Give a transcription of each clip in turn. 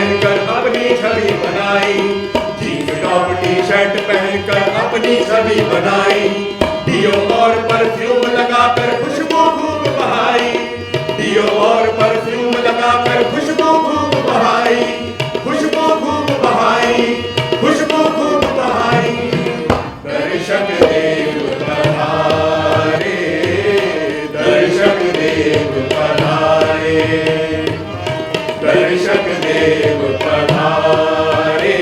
पहनकर अपनी छवि बनाई, जीन्स टॉप टी शर्ट पहनकर अपनी छवि बनाई, डियो और परफ्यूम लगाकर खुशबू खूब बहाई, डियो और परफ्यूम लगाकर खुशबू खूब बहाई, खुशबू खूब बहाई, खुशबू खूब बहाई। दर्शक देव पधारे, दर्शक देव पधारे, दर्शक देव पधारे,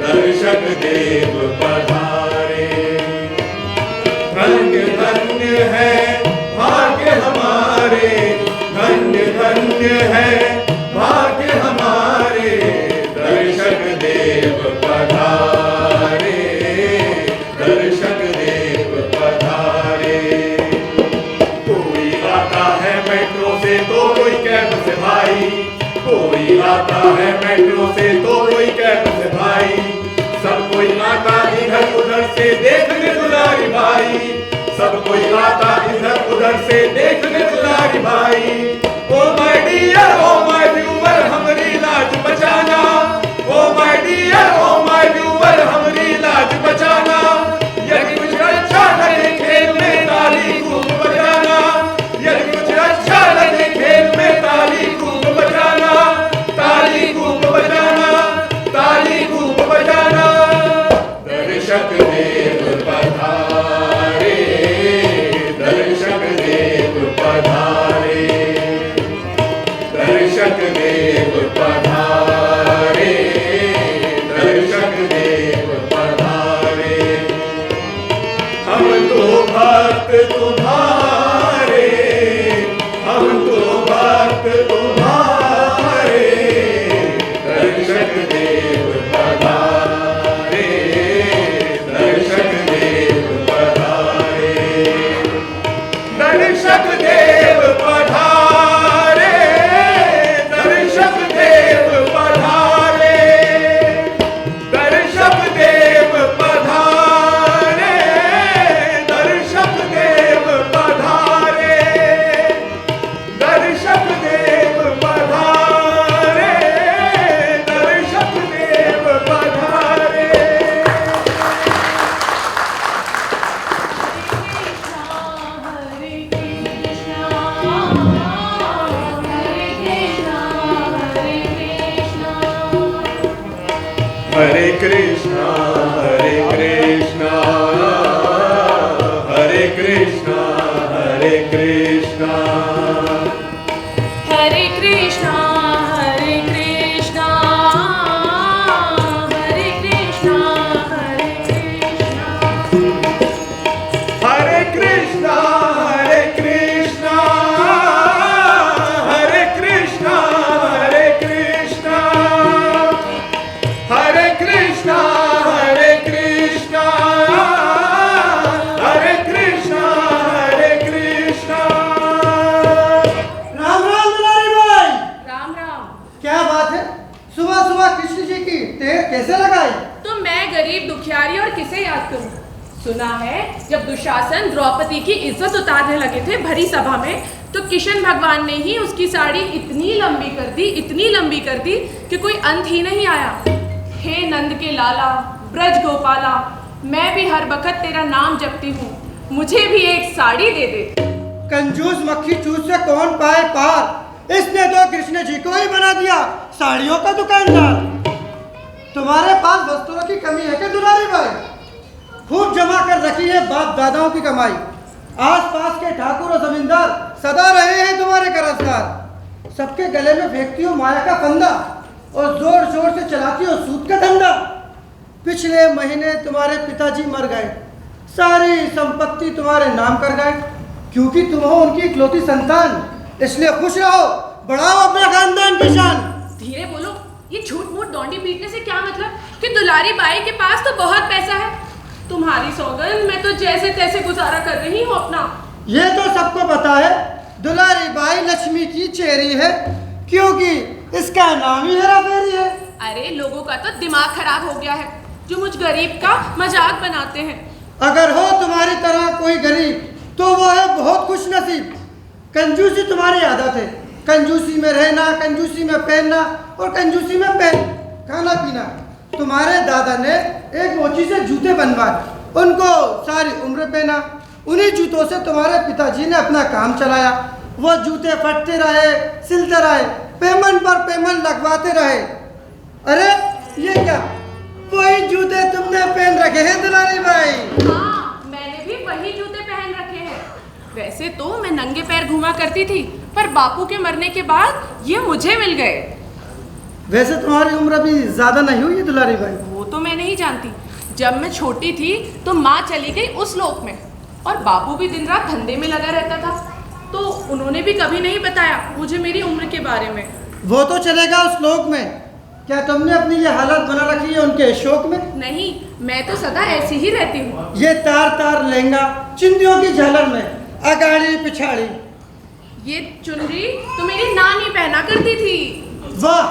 दर्शक देव पधारे। धन्य धन्य है भाग्य हमारे, धन्य धन्य है भाग्य हमारे, दर्शक देव पधारे, दर्शक देव पधारे। कोई आता है मेट्रो से तो कोई कैब से भाई, कोई आता है मेट्रो से तो कोई कैब से भाई, सब कोई आता इधर उधर से देखने दुलारी भाई, सब कोई आता इधर उधर से देखने दुलारी भाई। Oh my dear, oh my viewer, हमारी लाज बचाना, oh my dear, oh my viewer, हमारी लाज बचाना। यदि कुछ अच्छा लगे खेल में ताली खूब बजाना, यदि कुछ अच्छा लगे खेल में ताली खूब बजाना, ताली खूब बजाना, ताली खूब बजाना। दर्शक देव पधारे, दर्शक देव पधारे, दर्शक देव पधारे, दर्शक देव पधारे। हम तो भक्त तुम्हारे, हम तो भक्त तुम्हारे, दर्शक देव पधारे, दर्शक देव पधारे, दर्शक देव पधारे, दर्शक देव पधारे, दर्शक देव पधारे, दर्शक देव पधारे, दर्शक देव पधारे, दर्शक देव पधारे। हरे कृष्णा हरे कृष्णा, हरे कृष्णा हरे कृष्णा, हरे कृष्णा हरे कृष्णा, हरे कृष्णा हरे कृष्णा, हरे कृष्णा हरे कृष्णा, हरे कृष्णा हरे कृष्णा, हरे कृष्णा हरे कृष्णा, हरे कृष्णा हरे कृष्णा। राम राम दुलारी भाई, राम राम। क्या बात है, सुबह सुबह कृष्ण जी की टेर कैसे लगाई? तो मैं गरीब दुखियारी और किसे याद करूं? सुना है जब दुशासन द्रौपदी की इज्जत उतारने लगे थे भरी सभा में, तो किशन भगवान ने ही उसकी साड़ी इतनी लंबी कर दी, इतनी लंबी कर दी कि कोई अंत ही नहीं आया। हे नंद के लाला, ब्रज गोपाला, मैं भी हर वक्त तेरा नाम जपती हूँ, मुझे भी एक साड़ी दे दे। कंजूस मक्खी चूस से कौन पाए पार, इसने तो कृष्ण जी को ही बना दिया साड़ियों का दुकानदार। तुम्हारे पास वस्त्रों की कमी है क्या दुलारी भाई? खूब जमा कर रखी है बाप दादाओं की कमाई, आसपास के ठाकुर और जमींदार सदा रहे हैं तुम्हारे कर्जदार। सबके गले में फेंकती हो माया का फंदा और जोर जोर से चलाती हो सूद का धंधा। पिछले महीने तुम्हारे पिताजी मर गए, सारी संपत्ति तुम्हारे नाम कर गए, क्योंकि तुम हो उनकी इकलौती संतान, इसलिए खुश रहो, बढ़ाओ अपना खानदान की शान। धीरे बोलो, ये झूठ मूठ डोंडी पीटने से क्या मतलब कि दुलारी बाई के पास तो बहुत पैसा है। तुम्हारी सौगंध, मैं तो जैसे तैसे गुजारा कर रही हूँ अपना। ये तो सबको पता है, दुलारी बाई लक्ष्मी की चेरी है, क्योंकि इसका नाम ही हेरा फेरी है। अरे लोगों का तो दिमाग खराब हो गया है, जो मुझ गरीब का मजाक बनाते हैं। अगर हो तुम्हारी तरह कोई गरीब तो वो है बहुत खुश नसीब। कंजूसी तुम्हारी आदत है, कंजूसी में रहना, कंजूसी में पहनना और कंजूसी में खाना पीना। तुम्हारे दादा ने एक मोची से जूते बनवाए, उनको सारी उम्र पहना। उन्हीं जूतों से तुम्हारे पिताजी ने अपना काम चलाया। वो जूते फटते रहे, सिलते रहे, पेमेंट पर पेमेंट लगवाते रहे। अरे ये क्या, वही जूते तुमने पहन रखे हैं दुलारी भाई? हाँ, मैंने भी वही जूते पहन रखे हैं। वैसे तो मैं नंगे पैर घूमा करती थी, पर बापू के मरने के बाद ये मुझे मिल गए। वैसे तुम्हारी उम्र अभी ज्यादा नहीं हुई है दुलारी भाई? वो तो मैं नहीं जानती। जब मैं छोटी थी तो माँ चली गई उस लोक में, और बापू भी दिन रात धंधे में लगा रहता था, तो उन्होंने भी कभी नहीं बताया मुझे मेरी उम्र के बारे में। वो तो चलेगा उस लोक में, क्या तुमने अपनी ये हालत बना रखी है उनके शौक में? नहीं, मैं तो सदा ऐसी ही रहती हूँ। ये तार तार लहंगा, चिंदियों की झालर में अगाड़ी पिछाड़ी। ये चुनरी तो मेरी नानी पहना करती थी। वाह,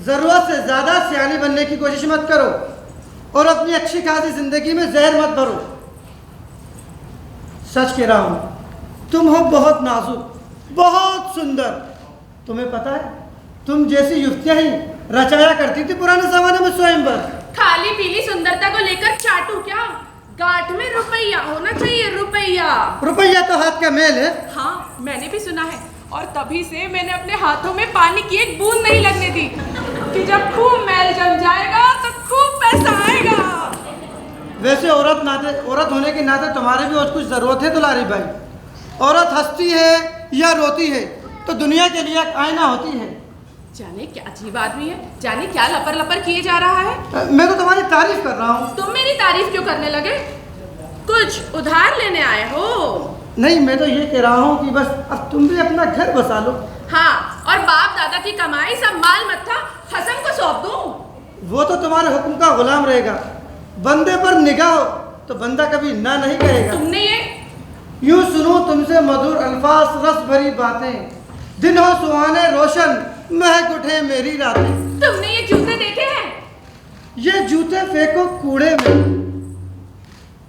जरूरत से ज्यादा सियानी बनने की कोशिश मत करो और अपनी अच्छी खासी जिंदगी में जहर मत भरो। सच कह रहा हूं, तुम हो बहुत नाजुक, बहुत सुंदर। तुम्हें पता है, तुम जैसी युवतियां ही रचाया करती थी पुराने जमाने में स्वयंवर। खाली पीली सुंदरता को लेकर चाटू क्या, गांठ में रुपया होना चाहिए, रुपया। रुपया तो हाथ का मेल है। हाँ, मैंने भी सुना है, और तभी से मैंने अपने हाथों में पानी की एक बूंद नहीं लगने दी कि जब खूब मैल जम जाएगा तो खूब पैसा आएगा। वैसे औरत होने के नाते तुम्हारे भी और कुछ जरूरत है दुलारी भाई। औरत हंसती है या रोती है तो दुनिया के लिए एक आईना होती है। जाने क्या अजीब आदमी है, जाने क्या लपर लपर किए जा रहा है। मैं तो तुम्हारी तारीफ कर रहा हूँ। तुम मेरी तारीफ क्यों करने लगे? कुछ उधार लेने आए हो? नहीं, मैं तो ये कह रहा हूँ कि बस अब तुम भी अपना घर बसा लो। हाँ, और बाप दादा की कमाई सब माल मत्था हसन को सौंप दूं? वो तो तुम्हारे हुक्म का गुलाम रहेगा। बंदे पर निगाह हो तो बंदा कभी ना नहीं कहेगा। तुमने ये यूं सुनूं तुमसे मधुर अल्फाज, रस भरी बातें, दिन हो सुहाने रोशन, महक उठे मेरी रातें। तुमने ये जूते देखे हैं? ये जूते फेंको कूड़े में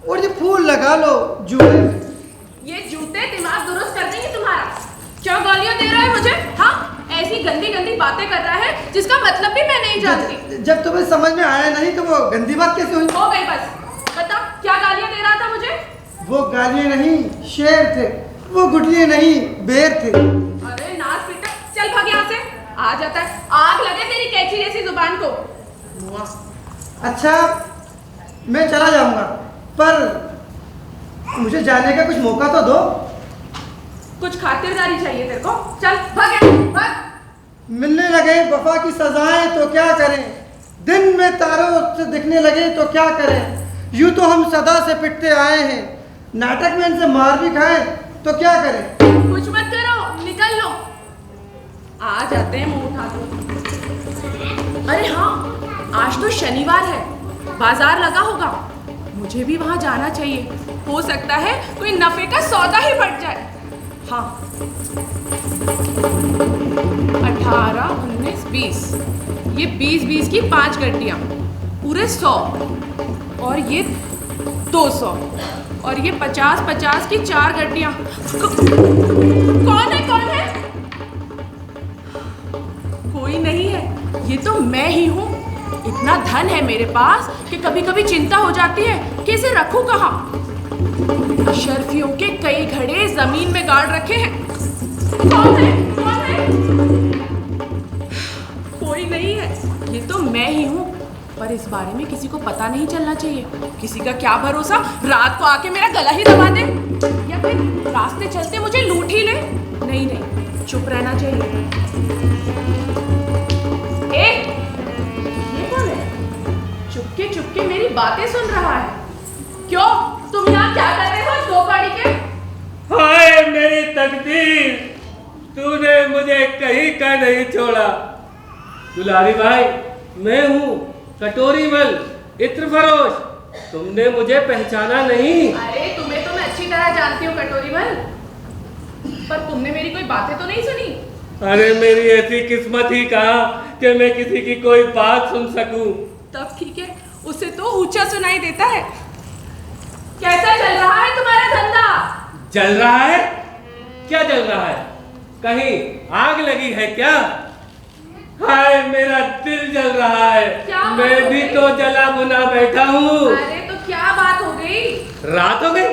और ये फूल लगा लो जूड़े में। ये जूते दिमाग दुरुस्त कर देंगे तुम्हारा। क्यों गालियां दे रहा है मुझे? हाँ, ऐसी गंदी गंदी बातें कर रहा है जिसका मतलब भी मैं नहीं जानती। जब तुम्हें समझ में आया नहीं तो वो गंदी बात कैसे हुई? हो गई बस। बता, क्या गालियां दे रहा था मुझे? वो गालियां नहीं शेर थे, वो गुटलियां नहीं बेर थे। अरे नाच पीटा, चल भाग यहाँ से। आ जाता है, आग लगे तेरी कैची जैसी जुबान को। अच्छा, मैं चला जाऊंगा, पर मुझे जाने का कुछ मौका तो दो। कुछ खातिरदारी चाहिए तेरे को? चल भाग यहाँ, भाग। मिलने लगे वफा की सजाएं तो क्या करें, दिन में तारों से दिखने लगे तो क्या करें। यूं तो हम सदा से पिटते आए हैं, नाटक में इनसे मार भी खाएं तो क्या करें। कुछ मत करो, निकल लो। आ जाते हैं मुंह उठा के। अरे हाँ, आज तो शनिवार है, बाजार लगा होगा, मुझे भी वहां जाना चाहिए। हो सकता है कोई नफे का सौदा ही बढ़ जाए। हाँ, 18, 19, 20, ये 20-20 की 5 गड्डियाँ, पूरे 100, और ये 200, और ये 50-50 की 4 गड्डियाँ। कौन है, कौन है? कोई नहीं है, ये तो मैं ही हूँ। इतना धन है मेरे पास कि कभी कभी चिंता हो जाती है कि इसे रखूं कहाँ। अशर्फियों के कई घड़े जमीन में गाड़ रखे हैं। कौन है, कौन है? कोई नहीं है, ये तो मैं ही हूँ। पर इस बारे में किसी को पता नहीं चलना चाहिए। किसी का क्या भरोसा, रात को आके मेरा गला ही दबा दे, या फिर रास्ते चलते मुझे लूट ही ले। नहीं नहीं, चुप रहना चाहिए। चुपके चुपके मेरी बातें सुन रहा है। क्यों, तुम यहाँ क्या कर रहे हो दो कौड़ी के? हाय मेरी तकदीर, तूने मुझे कहीं का नहीं छोड़ा। दुलारी भाई, मैं हूँ कटोरी मल, इत्र फरोश। तुमने मुझे पहचाना नहीं? अरे तुम्हें तो मैं अच्छी तरह जानती हूँ कटोरी मल, पर तुमने मेरी कोई बातें तो नहीं सुनी? अरे मेरी ऐसी किस्मत ही कहा कि मैं किसी की कोई बात सुन सकूं। तब ठीक है, उसे तो ऊंचा सुनाई देता है। कैसा चल रहा है तुम्हारा धंधा? जल रहा है? क्या जल रहा है? कहीं आग लगी है क्या? हाय मेरा दिल जल रहा है। क्या बात मैं हो भी गई? तो जला भुना बैठा हूँ। अरे तो क्या बात हो गई? रात हो गई?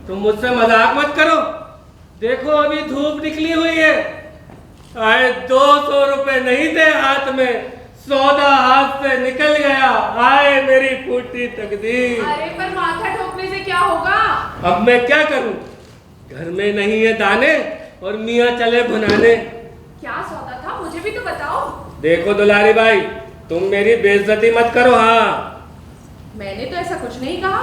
तुम मुझसे मजाक मत करो। देखो अभी धूप निकली हुई है। आए 200 रुपए नहीं थे हाथ में, सौदा हाथ से निकल गया। आए मेरी फूटी तकदीर। अरे पर माथा ठोकने से क्या होगा? अब मैं क्या करूं? घर में नहीं है दाने और मियाँ चले भुनाने। क्या सौदा था, मुझे भी तो बताओ। देखो दुलारी भाई, तुम मेरी बेइज्जती मत करो। हाँ, मैंने तो ऐसा कुछ नहीं कहा।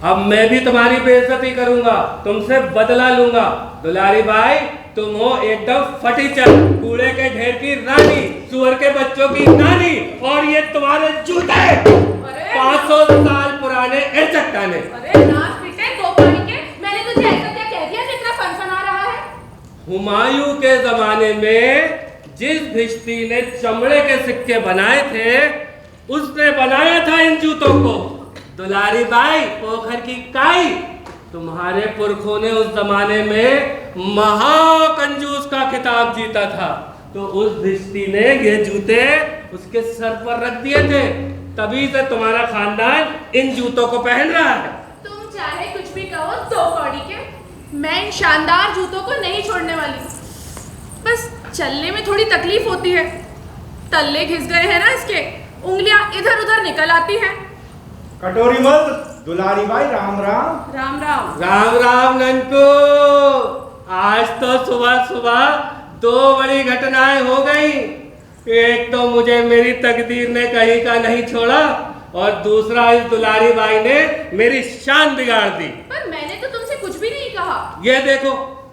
अब मैं भी तुम्हारी बेइज्जती करूंगा, तुमसे बदला लूंगा। दुलारी भाई, तुम हो एकदम फटीचर, कूड़े के ढेर की रानी, सुअर के बच्चों की नानी, और ये तुम्हारे जूते 500 साल पुराने चट्टाने। अरे नाच पीटे दो पानी के, मैंने तुझे ऐसा क्या कह दिया जितना फनफना रहा है? हुमायूं के जमाने में जिस भिश्ती ने चमड़े के सिक्के बनाए थे, उसने बनाया था इन जूतों को। दुलारी बाई, पोखर की काई, तुम्हारे पुरखों ने उस जमाने में महाकंजूस का खिताब जीता था, तो उस भिश्ती ने ये जूते उसके सर पर रख दिए थे। तभी से तुम्हारा खानदान इन जूतों को पहन रहा है। तुम चाहे कुछ भी कहो दो कौड़ी के, मैं इन शानदार जूतों को नहीं छोड़ने वाली। बस चलने में थोड़ी तकलीफ होती है, तल्ले घिस गए हैं ना इसके, उंगलियां इधर उधर निकल आती हैं। कटोरी मल, दुलारी बाई, राम राम। राम राम। राम राम ननकू। आज तो सुबह सुबह दो बड़ी घटनाएं हो गई। एक तो मुझे मेरी तकदीर ने कहीं का नहीं छोड़ा, और दूसरा इस दुलारी बाई ने मेरी शान बिगाड़ दी। पर मैंने तो तुमसे कुछ भी नहीं कहा। ये देखो,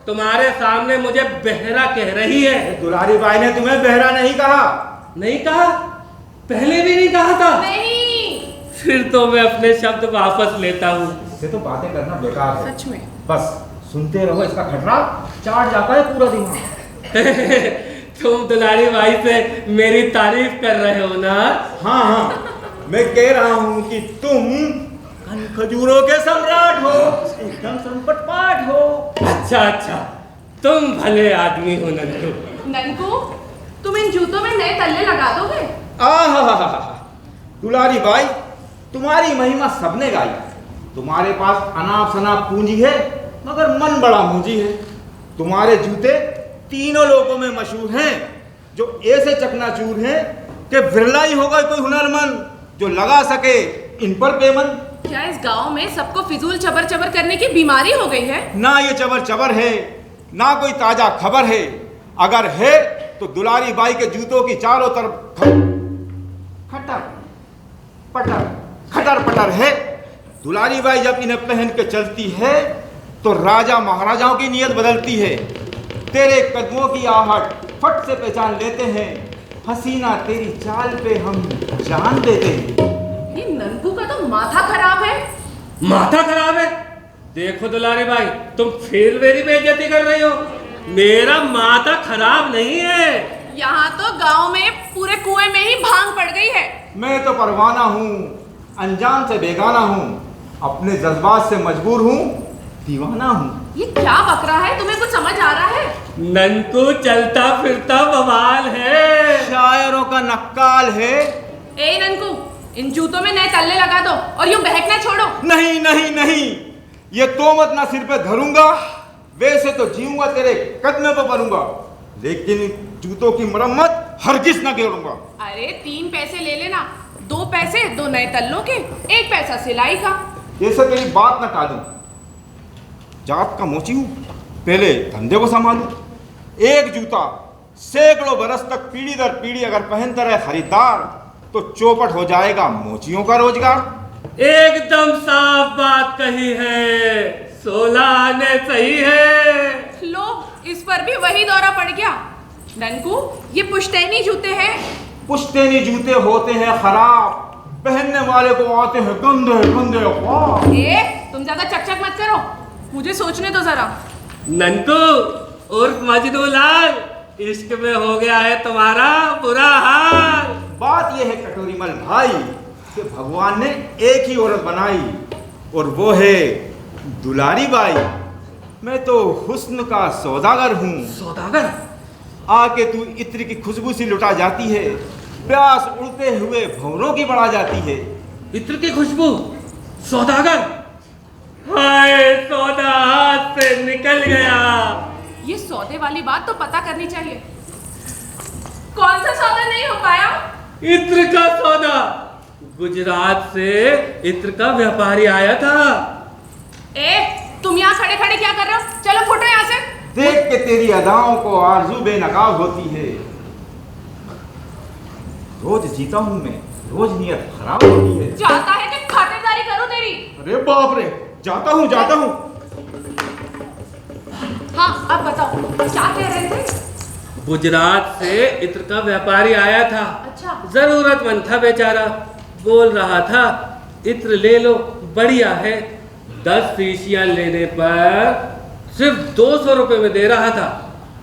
तुम्हारे सामने मुझे बहरा कह रही है। दुलारी बाई ने तुम्हें बहरा नहीं कहा। नहीं कहा? पहले भी नहीं कहा था? नहीं। फिर तो मैं अपने शब्द वापस लेता हूँ। इससे तो बातें करना बेकार है। सच में। बस सुनते रहो, इसका खटरा चाट जाता है पूरा दिमाग। तुम दुलारी भाई से मेरी तारीफ कर रहे हो ना? हाँ हाँ, मैं कह रहा हूँ कि तुम खजूरों के सम्राट हो, एकदम संपटपाट हो। अच्छा अच्छा, तुम भले आदमी हो ननकू। ननकू, तुम इन जूतों में नए तल्ले लगा दोगे? दुलारी बाई, तुम्हारी महिमा सबने गाई। तुम्हारे पास अनाप शनाप पूंजी है, मगर मन बड़ा मुंजी है। तुम्हारे जूते तीनों लोगों में मशहूर हैं, जो ऐसे चकनाचूर हैं कि विरला ही होगा कोई हुनरमंद जो लगा सके इन पर पेमन। क्या इस गांव में सबको फिजूल चबर चबर करने की बीमारी हो गई है? ना ये चबर चबर है, ना कोई ताजा खबर है। अगर है तो दुलारी बाई के जूतों की चारों तरफ खटर पटर खटर पटर है। दुलारी बाई जब इन्हें पहन के चलती है तो राजा महाराजाओं की नीयत बदलती है। तेरे कदमों की आहट फट से पहचान लेते हैं, हसीना तेरी चाल पे हम जान देते हैं। ये ननकू का तो माथा खराब है। माथा खराब है? देखो दुलारी भाई, तुम फिर मेरी बेइज्जती कर रही हो। मेरा माथा खराब नहीं है। यहाँ तो गांव में पूरे कुएं में ही भांग पड़ गई है। मैं तो परवाना हूँ, अनजान से बेगाना हूँ, अपने जज्बात से मजबूर हूँ, दीवाना हूँ। ये क्या बक रहा है? तुम्हें कुछ समझ आ रहा है? ननकू चलता फिरता बवाल है, शायरों का नक्काल है। ए ननकू, इन जूतों में नए तल्ले लगा दो और यूं बहकना छोड़ो। नहीं नहीं नहीं, ये तोमत ना सिर पे धरूंगा। वैसे तो जीऊंगा तेरे कदमों पे पड़ूंगा, लेकिन जूतों की मरम्मत हरगिज ना करूंगा। अरे 3 पैसे ले लेना, 2 पैसे 2 नए तल्लों के, 1 पैसा सिलाई का। जैसे तेरी बात ना टालूं, जात का मोची हूं, पहले धंधे को संभालूं। एक जूता सैकड़ों बरस तक पीढ़ी दर पीढ़ी अगर पहनता रहे खरीदार, तो चौपट हो जाएगा मोचियों का रोजगार। एकदम साफ बात कही है, 16 ने सही है। लो, इस पर भी वही दौरा पड़ गया। ननकू, ये पुश्तैनी जूते हैं। पुश्तैनी जूते होते हैं खराब, पहनने वाले को आते हैं गंदे गंदे ख्वाब। तुम ज्यादा चकचक मत करो, मुझे सोचने दो जरा। ननकू उर्फ मजनू लाल, इश्क में हो गया है तुम्हारा बुरा हाल। बात यह है कटोरीमल भाई कि भगवान ने एक ही औरत बनाई, और वो है दुलारी बाई। मैं तो हुस्न का सौदागर हूँ। सौदागर? आके तू इत्र की खुशबू सी लुटा जाती है, प्यास उड़ते हुए भंवरों की बढ़ा जाती है। इत्र की खुशबू? सौदागर? हाय, सौदा हाथ से निकल गया। ये सौदे वाली बात तो पता करनी चाहिए। कौन सा सौदा नहीं हो पाया? इत्र का सौदा। गुजरात से इत्र का व्यापारी आया था। तुम यहाँ खड़े खड़े क्या कर रहे हो? चलो फुटो यहाँ से। देख के तेरी अदाओं को आरजू बेनकाब होती है। रोज जीता हूँ मैं, रोज नीयत खराब होती है। चाहता है कि खातिरदारी करूं तेरी? अरे बाप रे, जाता हूँ जाता हूँ। हाँ, अब बताओ क्या कह रहे थे? गुजरात से इत्र का व्यापारी आया था। अच्छा। जरूरतमंद था बेचारा। बोल रहा था इत्र ले लो, बढ़िया है। 10 शीशियां लेने पर सिर्फ 200 रुपए में दे रहा था,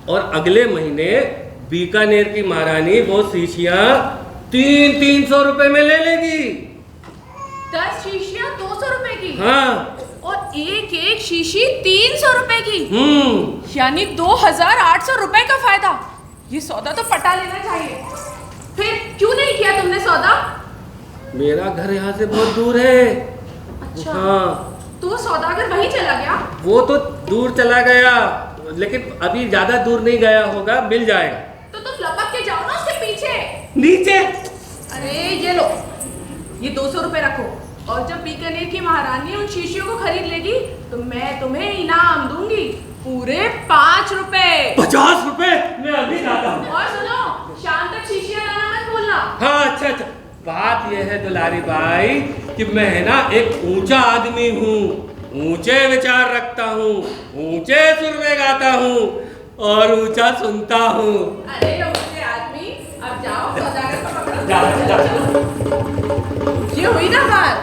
और अगले महीने बीकानेर की महारानी वो शीशियां 300 रुपए में ले लेगी। 10 शीशियां 200 रुपए की? हाँ। और एक एक शीशी 300 रुपए की? यानी 2800 रुपए का फायदा। ये सौदा तो पटा लेना चाहिए। फिर क्यों नहीं किया तुमने सौदा? मेरा घर यहाँ से बहुत दूर है। अच्छा। हाँ। तो वो सौदागर वहीं चला गया? वो तो दूर चला गया, लेकिन अभी ज्यादा दूर नहीं गया होगा, मिल जाएगा। तो तुम लपक के जाओ ना उसके पीछे। नीचे। अरे ये लो, ये 200 रुपए रखो, और जब बीकानेर की महारानी उन शीशियों को खरीद लेगी तो मैं तुम्हें इनाम दूंगी, पूरे 5 रुपए। 50 रुपए? मैं अभी जाता हूँ। और सुनो, शाम तक शीशियां लाना मत भूलना। हाँ, अच्छा अच्छा। बात यह है दुलारी बाई कि मैं ना एक ऊंचा आदमी हूँ, ऊंचे विचार रखता हूँ, ऊंचे सुर में गाता हूँ और ऊंचा सुनता हूँ। अरे ऊंचे आदमी, अब जाओ सौदागर को पकड़ो। ये हुई ना बात।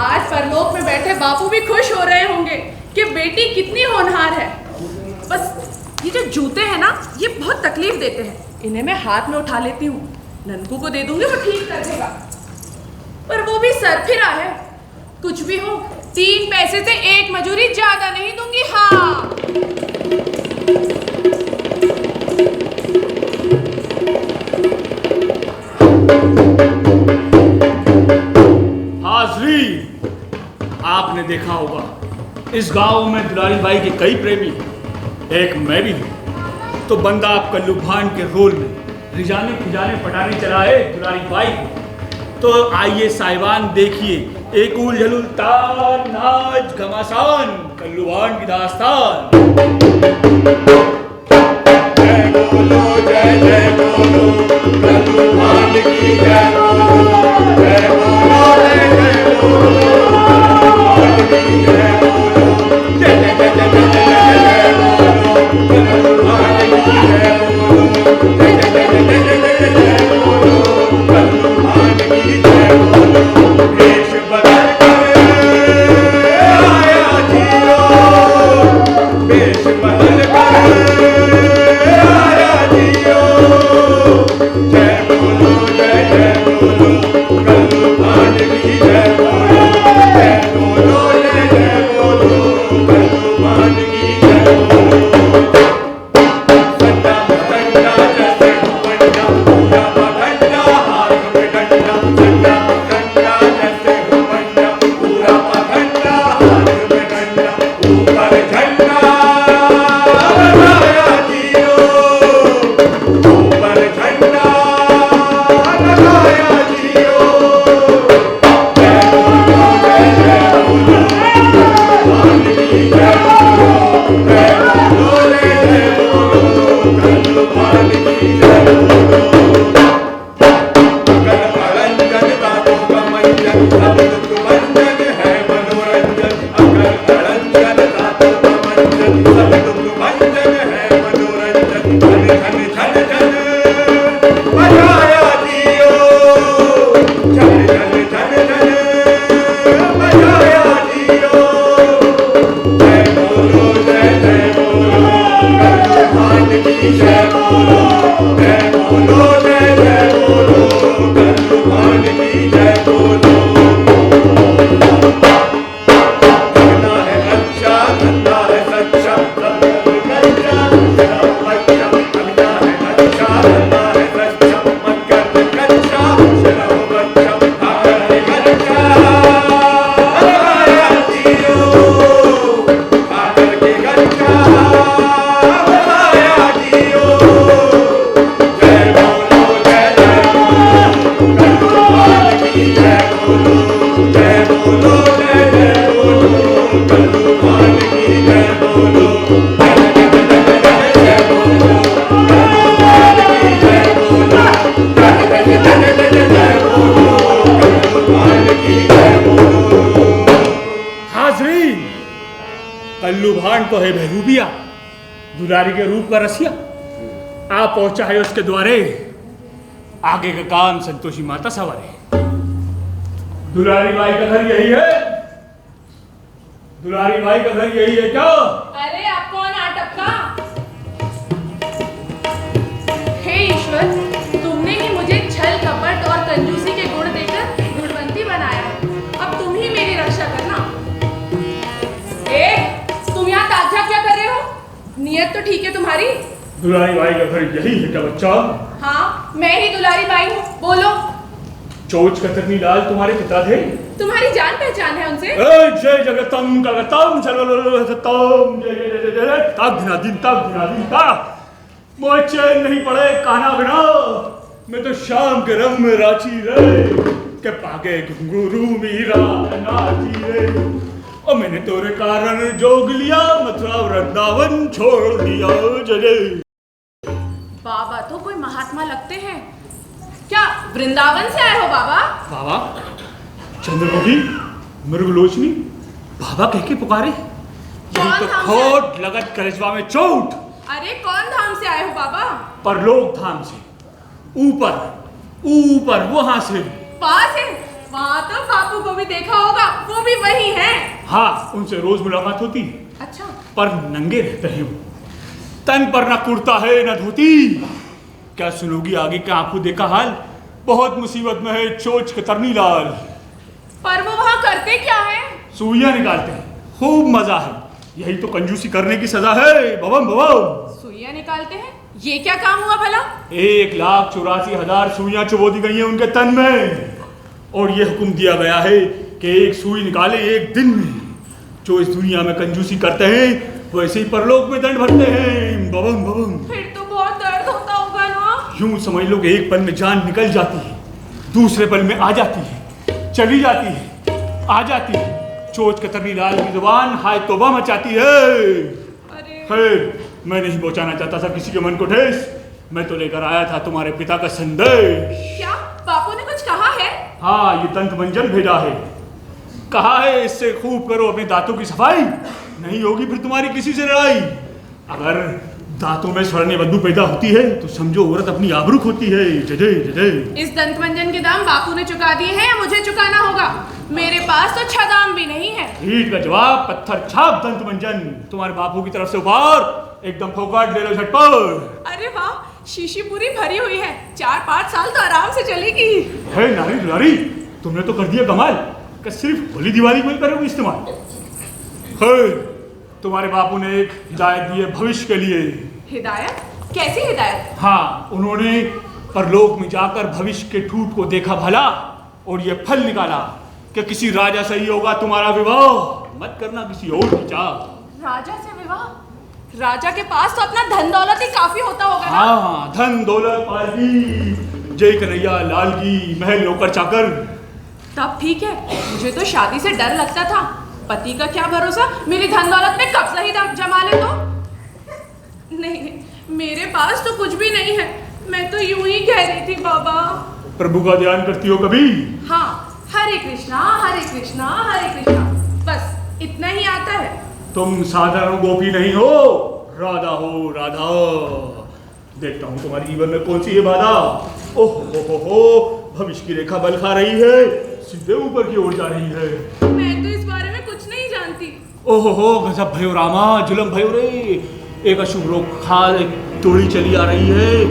आज परलोक में बैठे बापू भी खुश हो रहे होंगे कि बेटी कितनी होनहार है। बस ये जो जूते हैं ना, ये बहुत तकलीफ देते हैं। इन्हें मैं हाथ में उठा लेती हूँ, ननकू को दे दूंगी, वो ठीक कर देगा। पर वो भी सरफिरा है। कुछ भी हो, 3 पैसे से 1 मजूरी ज्यादा नहीं दूंगी। हाँ। हाजरी, आपने देखा होगा इस गांव में दुलारी बाई के कई प्रेमी हैं। एक मैं भी हूँ। तो बंदा आप कल्लू भान के रोल में रिजाने खिजाने पटाने चला है दुलारी बाई को। तो आइए साहिबान, देखिए एक उलझुल तान नाच घमासान कल्लू भान की दास्तान। जय बोलो, जय जय बोलो, कल्लू भान की जय बोलो, जय बोलो, जय जय बोलो, भान की जय बोलो, जय जय जय जय जय जय बोलो, कल्लू भान की जय बोलो, जय जय जय जय जय जय बोलो, कल्लू भान की जय बोलो। वेश बदल कर आया जियो, वेश बदल कर आया जियो, जय बोलो, जय जय बोलो, कल्लू भान की जय बोलो, जय बोलो, जय जय बोलो, कल्लू भान की जय बोलो। संडा संडा जैसे बंडा, पूरा बंडा हाथ में डंडा, संडा संडा जैसे बंडा, पूरा बंडा हाथ में डंडा, ऊपर झंडा लहराया जियो, ऊपर झंडा भांड तो है बहरूबिया, दुलारी के रूप का रसिया। आ पहुंचा है उसके द्वारे, आगे का काम संतोषी माता सवारे। दुलारी बाई का घर यही है? दुलारी बाई का घर यही है क्या? अरे आप कौन आटपका? हे ईश्वर, तुमने ही मुझे छल कपट और कंजूसी के गुण देकर गुणवंती बनाया है। अब तुम ही मेरी रक्षा करना। तुम यहाँ ताजा क्या कर रहे हो? नियत तो ठीक है तुम्हारी? दुलारी बाई का घर यही है क्या बच्चा? हाँ, मैं ही दुलारी बाई हूँ। बोलो। चोच कतरनी लाल तुम्हारे पिता थे? तुम्हारी जान पहचान है उनसे? जय जगतम कगतम चलम जय जय जय जय तक दिन तक मोह चैन नहीं पड़े काना बिना। मैं तो शाम के रंग में राची रे के पागे घुंघरू मीरा नाची रे। और मैंने तोरे कारण जोग लिया, मथुरा वृंदावन छोड़ दिया। जय बाबा तो कोई महात्मा लगते हैं। क्या वृंदावन से आए हो बाबा? बाबा चंद्रमुखी मृगलोचनी बाबा कह के पुकारे। यही तो खोट लगत कलेजवा में चोट। अरे कौन धाम से आए हो बाबा? परलोक धाम से, ऊपर वहां से। पास है? वहाँ तो बापू को भी देखा होगा, वो भी वही है। हाँ, उनसे रोज मुलाकात होती। अच्छा। पर नंगे रहते हैं वो, तन पर न कुर्ता है न धोती। क्या सुनोगी आगे का आंखों देखा हाल? बहुत मुसीबत में है चोच कतरनी लाल। पर वो वहाँ करते क्या है? सुइयां निकालते हैं, खूब मजा है। यही तो कंजूसी करने की सजा है। बबम बबम सुइयां निकालते हैं? ये क्या काम हुआ भला? 1,84,000 सुइयां चुबो दी गई हैं उनके तन में। और ये हुक्म दिया गया है कि एक सुई निकाले एक दिन में। जो इस दुनिया में कंजूसी करते हैं वैसे ही परलोक में दंड भरते हैं। बबम बबम। फिर तो बहुत दर्द होता होगा ना? यूं समझ लो कि एक पल में जान निकल जाती है, दूसरे पल में आ जाती है, चली जाती है, आ जाती है। चोच कतरनी लाल की जुबान हाय तौबा मचाती है। अरे खैर, मैं नहीं पहुंचाना चाहता था किसी के मन को ठेस। मैं तो लेकर आया था तुम्हारे पिता का संदेश। क्या बापू ने कुछ कहा है? हाँ, ये दंत मंजन भेजा है। कहा है इससे खूब करो अपने दांतों की सफाई, नहीं होगी फिर तुम्हारी किसी से लड़ाई। अगर दांतों में सड़ने बदबू पैदा होती है तो समझो औरत अपनी आबरू खोती है। जय जय जय। इस दंत मंजन के दाम बापू ने चुका दिए हैं या मुझे चुकाना होगा? मेरे पास तो 6 दाम भी नहीं है। ईट का जवाब पत्थर छाप दंत मंजन। तुम्हारे बापू की तरफ से उपहार, एकदम फोकाट ले लो झटपट। अरे वाह, शीशी पूरी भरी हुई है। 4-5 साल तो आराम से चलेगी। है नारी दुलारी, तुमने तो कर दिया कमाल कि सिर्फ होली दिवाली में करोगे इस्तेमाल। है, तुम्हारे बापू ने एक हिदायत दी है भविष्य के लिए। हिदायत? कैसी हिदायत? हाँ, उन्होंने परलोक में जाकर भविष्य के ठूठ को देखा भला और ये फल निकाला कि किसी राजा से ही होगा तुम्हारा विवाह। मत करना किसी और की चाह। राजा से विवाह? राजा के पास तो अपना धन दौलत ही काफी होता होगा ना? हाँ, धन दौलत पालकी, जय कन्हैया लाल की, महल नौकर चाकर। तब ठीक है, मुझे तो शादी से डर लगता था। पति का क्या भरोसा, मेरी धन दौलत में कब्जा ही जमा ले तो। नहीं, मेरे पास तो कुछ भी नहीं है। मैं तो यूं ही कह रही थी बाबा। प्रभु का ध्यान करती हो कभी? हाँ, हरे कृष्णा हरे कृष्णा हरे कृष्णा, बस इतना ही आता है। तुम साधारण गोपी नहीं हो, राधा हो राधा। देखता हूँ तुम्हारे जीवन में कौन सी है बाधा। ओह हो, भविष्य की रेखा बल खा रही है, सीधे ऊपर की ओर जा रही है। मैं तो इस बारे में कुछ नहीं जानती। ओह हो, गजब भयो रामा, जुलम भयो रे। एक अशुभ रोग खा तोड़ी चली आ रही है,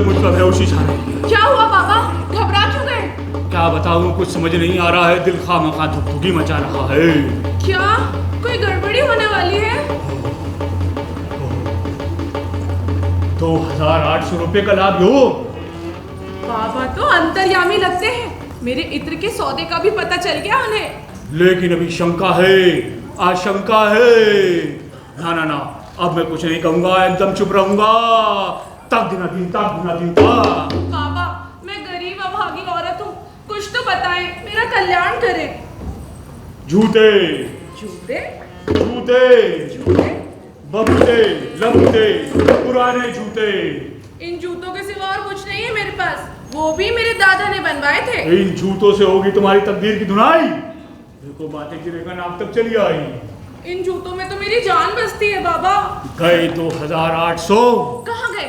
मुझका बेहोशी छा रही है। क्या हुआ बाबा, घबरा क्यों गए? क्या बताऊँ, कुछ समझ नहीं आ रहा है। दिल खामखा धुकधुकी मचा रहा है। क्या कोई गड़बड़ी होने वाली है? 2,800 रुपये का लाभ हो। बाबा तो अंतर्यामी लगते हैं। मेरे इत्र के सौदे का भी पता चल गया उन्हें। लेकिन अभी शंका है, आशंका है। ना ना ना, अब मैं कुछ नहीं कहूंगा, एकदम चुप रहूंगा। तक दिना दिन बाबा, मैं गरीब अभागी औरत हूँ, कुछ तो बताएं, मेरा कल्याण करें। झूठे झूठे? झूठे झूठे? बबूते लबूते पुराने जूते। इन जूतों के सिवा और कुछ नहीं है मेरे पास, वो भी मेरे दादा ने बनवाए थे। इन जूतों से होगी तुम्हारी तकदीर की धुनाई। देखो बातें गिरेगा नाम तक चली आई। इन जूतों में तो मेरी जान बसती है बाबा। गए 2800 कहाँ गए?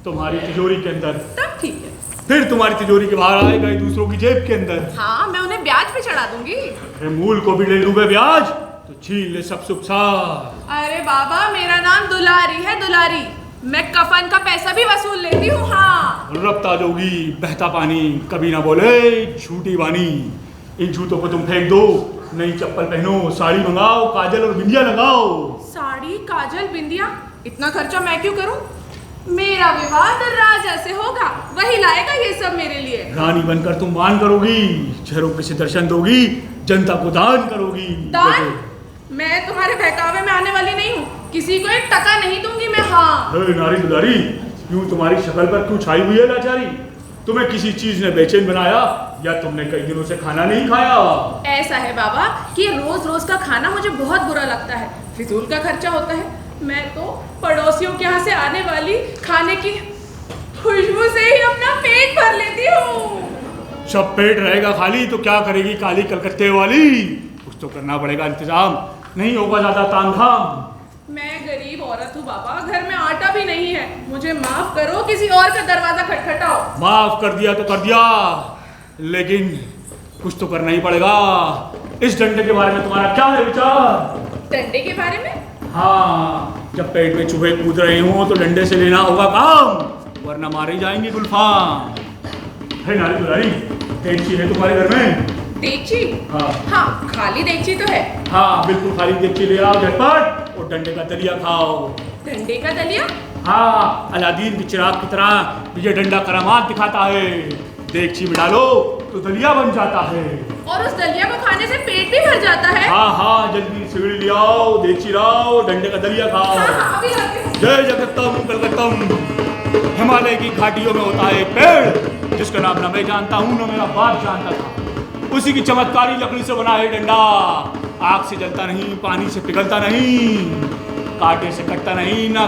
तुम्हारी तिजोरी के अंदर। तब ठीक है। फिर तुम्हारी तिजोरी के बाहर आए गए दूसरों की जेब के अंदर। हाँ, मैं उन्हें ब्याज पे चढ़ा दूंगी। अरे मूल को भी ले लूं मैं ब्याज तो छीन ले सब सुख सार। अरे बाबा, मेरा नाम दुलारी है, दुलारी। मैं कफन का पैसा भी वसूल लेती हूँ। हाँ, रफ्ता जोगी बहता पानी, कभी ना बोले झूठी वानी। इन जूतों को तुम फेंक दो, नई चप्पल पहनो, साड़ी मंगाओ, काजल और बिंदिया लगाओ। साड़ी, काजल, बिंदिया, इतना खर्चा मैं क्यों करूं? मेरा विवाह तो राजा से होगा, वही लाएगा ये सब मेरे लिए। रानी बनकर तुम मान करोगी, झरोखे से दर्शन दोगी, जनता को दान करोगी। दान? मैं तुम्हारे बहकावे में आने वाली नहीं हूँ, किसी को एक टका नहीं दूंगी मैं। हाँ, नारी दुलारी, यूं तुम्हारी शक्ल पर क्यों छाई हुई है लाचारी? तुम्हें किसी चीज ने बेचैन बनाया या तुमने कई दिनों से खाना नहीं खाया? ऐसा है बाबा कि रोज रोज का खाना मुझे बहुत बुरा लगता है, फिजूल का खर्चा होता है। मैं तो पड़ोसियों के यहाँ से आने वाली खाने की खुशबू से ही अपना पेट भर लेती हूँ। सब पेट रहेगा खाली तो क्या करेगी काली कलकत्ते वाली? कुछ तो करना पड़ेगा इंतजाम, नहीं होगा ज्यादा तामझाम। मैं गरीब औरत हूँ बाबा, घर में आटा भी नहीं है, मुझे माफ करो, किसी और का दरवाजा खटखटाओ। माफ कर दिया तो कर दिया, लेकिन कुछ तो करना ही पड़ेगा। इस डंडे के बारे में तुम्हारा क्या है विचार? डंडे के बारे में? हाँ, जब पेट में चूहे कूद रहे हो तो डंडे से लेना होगा काम, वरना मारे जाएंगे गुलफाम। है नारी दुलारी, देगची है तुम्हारे घर में? देगची? हाँ हाँ, खाली देगची तो है। हाँ, बिल्कुल खाली देगची ले आओ झटपट और डंडे का दलिया खाओ। डंडे का दलिया? हाँ, अलादीन की चिराग की तरह ये डंडा करामात दिखाता है। देगची में डालो तो दलिया बन जाता है। और उस दलिया को खाने से पेट भी भर जाता है? हाँ हाँ, जल्दी सिगड़ी ले आओ, देगची लाओ, डंडे का दलिया खाओ। हाँ हाँ, अभी लाती हूँ। जय जगत्तम कलकत्तम। हिमालय की घाटियों में होता है पेड़ जिसका नाम न मैं जानता हूँ न मेरा बाप जानता था। उसी की चमत्कारी लकड़ी से बना है डंडा। आग से जलता नहीं, पानी से पिघलता नहीं, कांटे से कटता नहीं, न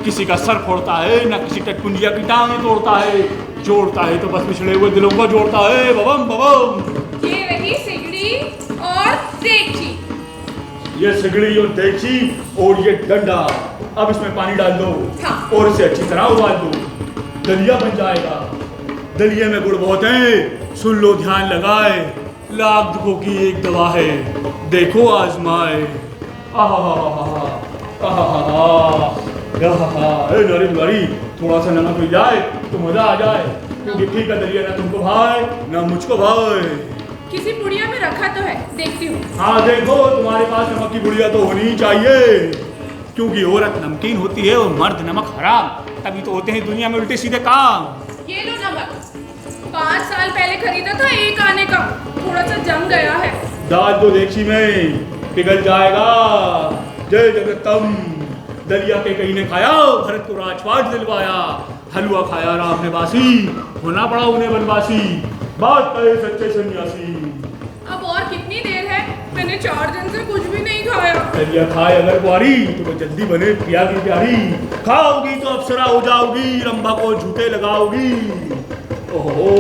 किसी का सर फोड़ता है, न किसी टटकुंडिया की टांगें तोड़ता है, जोड़ता है तो बस पिछड़े हुए दिलों को जोड़ता है। बबम बबम। ये रही सिगड़ी और देगची। ये सिगड़ी और देगची और ये डंडा, अब इसमें पानी डाल दो। हाँ। और इसे अच्छी तरह उबाल दो, दलिया बन जाएगा। दलिये में गुड़ बहुत है, सुन लो ध्यान लगाए, लाख दुखों की एक दवा है, देखो आजमाए। नारी दुलारी, थोड़ा सा नमक मिल जाए तो मजा आ जाए, क्योंकि ठीक है दलिया ना तुमको भाई ना मुझको भाई। किसी पुड़िया में रखा तो है, देखती हूँ। हाँ देखो, तुम्हारे पास नमक की बुढ़िया तो होनी ही चाहिए, क्योंकि औरत नमकीन होती है और मर्द नमक हराम, तभी तो होते हैं दुनिया में उल्टे सीधे काम। ये लो नमक, 5 साल पहले खरीदा था एक आने का, थोड़ा सा जम गया है। डाल दो देगची में, पिघल जाएगा। जय जगत्तम। दलिया के कहीं ने खाया, भरत को राजपाट दिलवाया, हलवा खाया राम ने बासी, होना पड़ा उन्हें बनवासी, बात कहे सच्चे सन्यासी। अब और कितनी देर है? मैंने 4 दिन से कुछ भी नहीं खाया। दलिया खाए अगर कुआरी तो वो जल्दी बने प्रिया की प्यारी, खाओगी तो अप्सरा हो जाओगी, रंभा को झूठे लगाओगी। ओहो,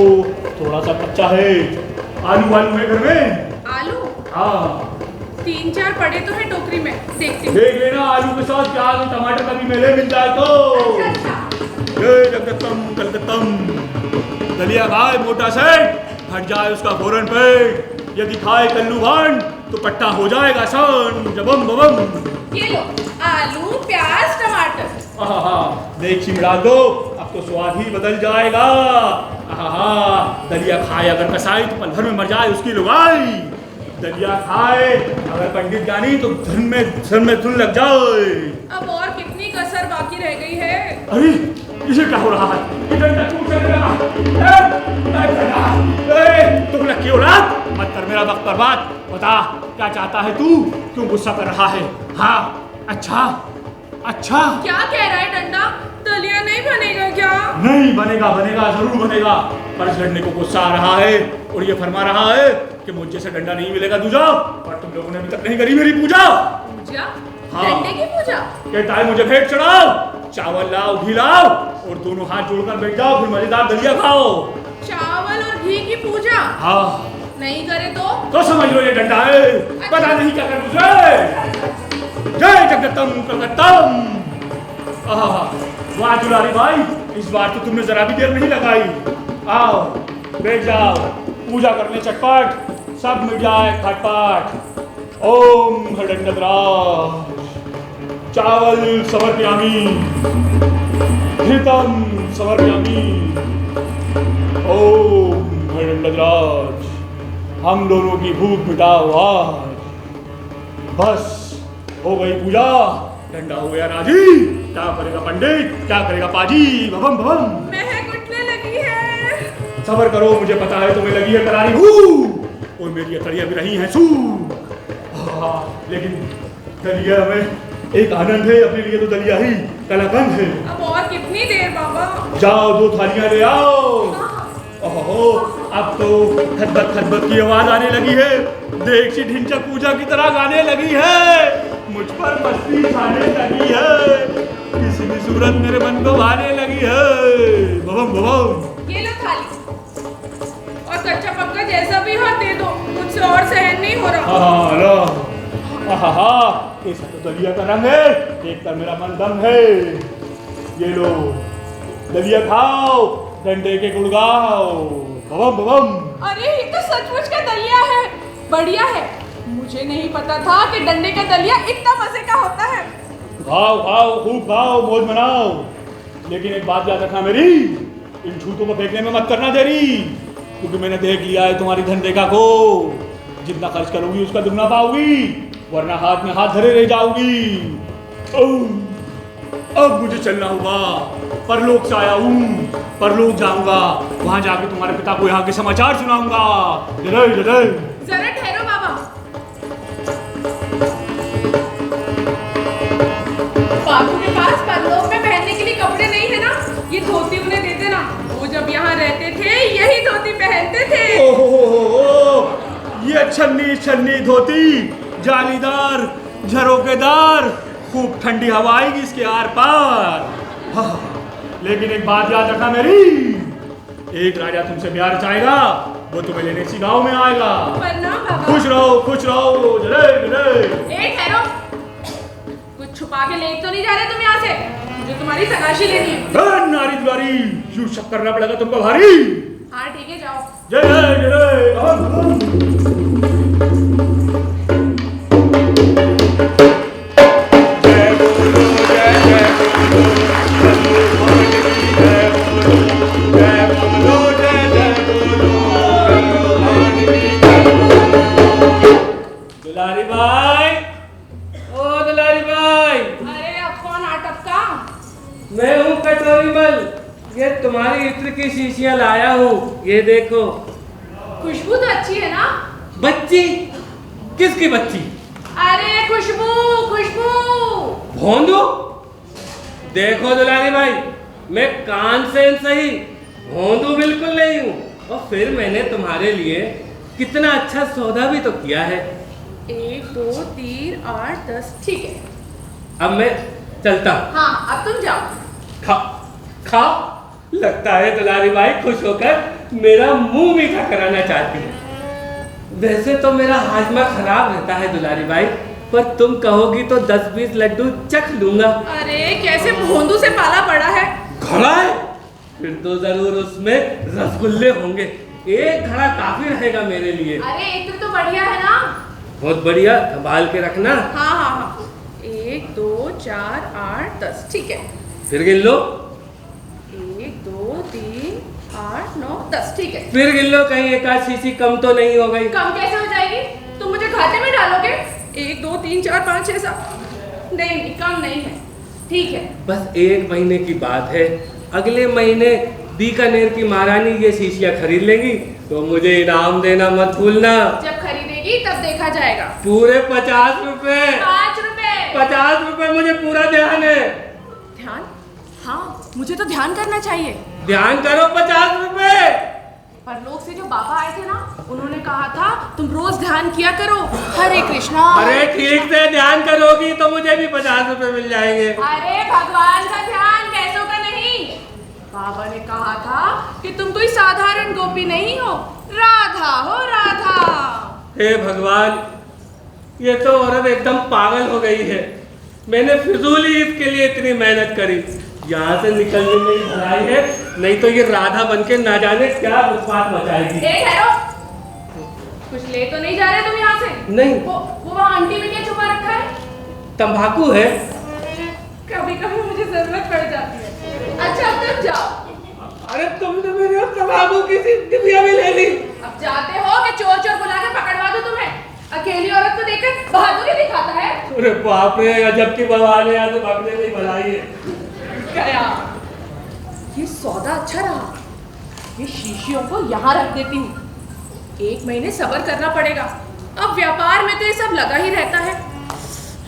थोड़ा सा कच्चा है। आलू वालू है घर में? आलू? हाँ, 3-4 पड़े तो है टोकरी में, देखती हूँ। देख लेना, आलू के साथ प्याज और टमाटर का भी मेले मिल जाए तो। अच्छा। जय जगत्तम कलकत्तम। दलिया खाए मोटा सेठ, फट जाए उसका फौरन पेट, यदि खाए कल्लू भांड तो पट्टा हो जाएगा सन। जबम बबम। ये लो, आलू, प्याज, टमाटर। देगची में डाल दो, अब तो स्वाद ही बदल जाएगा। दलिया खाए अगर कसाई तो पल भर में मर जाए उसकी लुगाई। दलिया खाए अगर पंडित जानी तो धन में धुन लग जाए। अब और कितनी कसर बाकी रह गई है? अरे इसे क्या हो रहा है? तुम लकी औलाद, मत कर मेरा वक्त बर्बाद। बता क्या चाहता है तू, क्यों गुस्सा कर रहा है? हाँ अच्छा अच्छा। क्या कह रहा है डंडा? दलिया नहीं बनेगा क्या? नहीं बनेगा, बनेगा जरूर बनेगा, पर इस डंडे को गुस्सा आ रहा है और ये फरमा रहा है कि मुझ जैसे डंडा नहीं मिलेगा दूजा, और तुम लोगों ने अभी तक नहीं करी मेरी पूजा। पूजा? हाँ। डंडे की पूजा? कहता है मुझे भेंट चढ़ाओ, चावल लाओ, घी लाओ और दोनों हाथ जोड़कर बैठ जाओ, फिर मजेदार दलिया खाओ। चावल और घी की पूजा? हाँ। नहीं करे तो समझ लो ये डंडा है, पता नहीं क्या कर मुझे। जय जगतम कलकत्तम। आहा, वाह दुलारी भाई, इस बार तो तुमने जरा भी देर नहीं लगाई। आओ बैठ जाओ, पूजा करने चटपट, सब मिट जाए खटपट। ओम हडंडराज चावल समर्पयामि, घृतम समर्पयामि। ओम हडंडराज हम दोनों की भूख मिटाओ आज। बस हो गई पूजा, ठंडा हो गया राजी। क्या करेगा पंडित, क्या करेगा पाजी? भवम भवम। महक उठने लगी है। सबर करो, मुझे पता है तुम्हें लगी है करारी भूख और मेरी अतड़ियां भी रही हैं सूख। लेकिन दलिया में एक आनंद है, अपने लिए तो दलिया ही कलाकंद है। अब और कितनी देर बाबा? जाओ 2 थालियां ले आओ। ओहो, अब तो खदबत खदबत की आवाज आने लगी है, देख सी ढिंचक पूजा की तरह गाने लगी है, मुझ पर मस्ती छाने लगी है, किसी भी सूरत मेरे मन को भाने लगी है। भवम भवम। ये लो थाली, और कच्चा पक्का जैसा भी हो दे दो, मुझसे और सहन नहीं हो रहा। हाँ लो, आहा, ऐसा तो दलिया का रंग है, देखकर मेरा मन दम है। ये लो दलिया खाओ, डंडे के गुड़ गाओ। भवम भवम। अरे ये तो सचमुच का दलिया है, बढ़िया है। मुझे नहीं पता था कि डंडे का दलिया इतना मजे का होता है। खाओ खाओ, खूब खाओ, मौज मनाओ। लेकिन एक बात याद रखना मेरी, इन झूठों को फेंकने में मत करना देरी, क्योंकि मैंने देख लिया है तुम्हारी धनरेखा को। जितना खर्च करोगी उसका दुगना पाओगी, वरना हाथ में हाथ धरे रह जाओगी। अब मुझे चलना होगा, परलोक से आया हूँ, परलोक जाऊंगा, वहां जाके तुम्हारे पिता को यहाँ के समाचार सुनाऊंगा। जय जय। जरा ठहरो बाबा। बाबू के पास परलोक में पहनने के लिए कपड़े नहीं है ना? ये धोती उन्हें दे देना, वो जब यहाँ रहते थे यही धोती पहनते थे। ओहो, ये छन्नी छन्नी धोती, जालीदार झरोकेदार, खूब ठंडी हवा आएगी इसके आर पार। हाँ, लेकिन एक बात याद रखना मेरी, एक राजा तुमसे प्यार चाहेगा, वो तुम्हें लेने इसी गांव में आएगा। प्रणाम बाबा। खुश रहो जय जय। ए ठहरो, कुछ छुपा के ले तो नहीं जा रहे तुम यहाँ से? मुझे तुम्हारी तलाशी लेनी है। नारी दुलारी, यूं शक करना पड़ेगा तुमको भारी। हाँ ठीक है, जाओ। जय जय जय। दुलारी भाई, ओ दुलारी भाई। अरे अब कौन आटपका? मैं हूँ कटोरी मल, ये तुम्हारी इत्र की शीशियां लाया हूँ, ये देखो। खुशबू तो अच्छी है ना? बच्ची? किसकी बच्ची? अरे खुशबू खुशबू। भोंदू? देखो दुलारी भाई, मैं कान से सही, भोंदू बिल्कुल नहीं हूँ। और फिर मैंने तुम्हारे लिए कितना अच्छा सौदा भी तो किया है। 1 2 3 8 10, ठीक है। अब मैं चलता हूँ। हाँ अब तुम जाओ। खा लगता है दुलारी भाई खुश होकर मेरा मुंह मीठा कराना चाहती है। वैसे तो मेरा हाजमा खराब रहता है दुलारी भाई, पर तुम कहोगी तो 10-20 लड्डू चख लूंगा। अरे कैसे भोंदू से पाला पड़ा है। घड़ा है? फिर तो जरूर उसमें रसगुल्ले होंगे। एक घड़ा काफी रहेगा मेरे लिए। अरे एक तो बढ़िया है ना? बहुत बढ़िया, संभाल के रखना। हाँ हाँ हाँ, 1 2 4 8 10, ठीक है। फिर गिन लो। 1 2 3 8 9 10, ठीक है। फिर गिन लो, कहीं एक आध शीशी कम तो नहीं हो गई। कम कैसे हो जाएगी? तुम मुझे खाते में डालोगे? 1 2 3 4 5 6 7, नहीं कम नहीं है, ठीक है। बस 1 महीने की बात है, अगले महीने बीकानेर की महारानी ये शीशियां खरीद लेंगी तो मुझे इनाम देना मत भूलना। जब खरीदेगी तब देखा जाएगा। पूरे 50 रुपए। 5 रुपए। 50 रुपए, मुझे पूरा ध्यान है। ध्यान? हाँ मुझे तो ध्यान करना चाहिए। ध्यान करो, 50 रुपए। परलोक से जो बाबा आए थे ना, उन्होंने कहा था तुम रोज ध्यान किया करो, हरे कृष्णा। अरे ठीक से ध्यान करोगी तो मुझे भी 50 रुपए मिल जाएंगे। अरे भगवान का ध्यान, पैसों का नहीं। बाबा ने कहा था कि तुम कोई साधारण गोपी नहीं हो, राधा हो राधा। हे भगवान, ये तो औरत एकदम पागल हो गई है। मैंने फिजूल ही इसके लिए इतनी मेहनत करी। यहाँ से निकलने में ही भलाई है, नहीं तो ये राधा बनके ना जाने क्या उत्पात मचाएगी। कुछ ले तो नहीं जा रहे तुम यहाँ से? नहीं। वो वहाँ आंटी में क्या छुपा रखा है? तंबाकू है। कभी कभी मुझे जरूरत पड़ जाती है। अच्छा अब तुम जाओ। अरे तुमने मेरे तंबाकू की डिबिया भी ले ली। अब जाते हो कि चोर चोर बुला के पकड़वा दो तुम्हें? अकेली औरत को देखकर बहादुरी दिखाता है। अरे बाप रे, अजब की बवाल है, यहाँ तो भागने में भलाई है। गया। ये सौदा अच्छा रहा। ये शीशियों को यहाँ रख देती हूँ। 1 महीने सब्र करना पड़ेगा। अब व्यापार में तो ये सब लगा ही रहता है,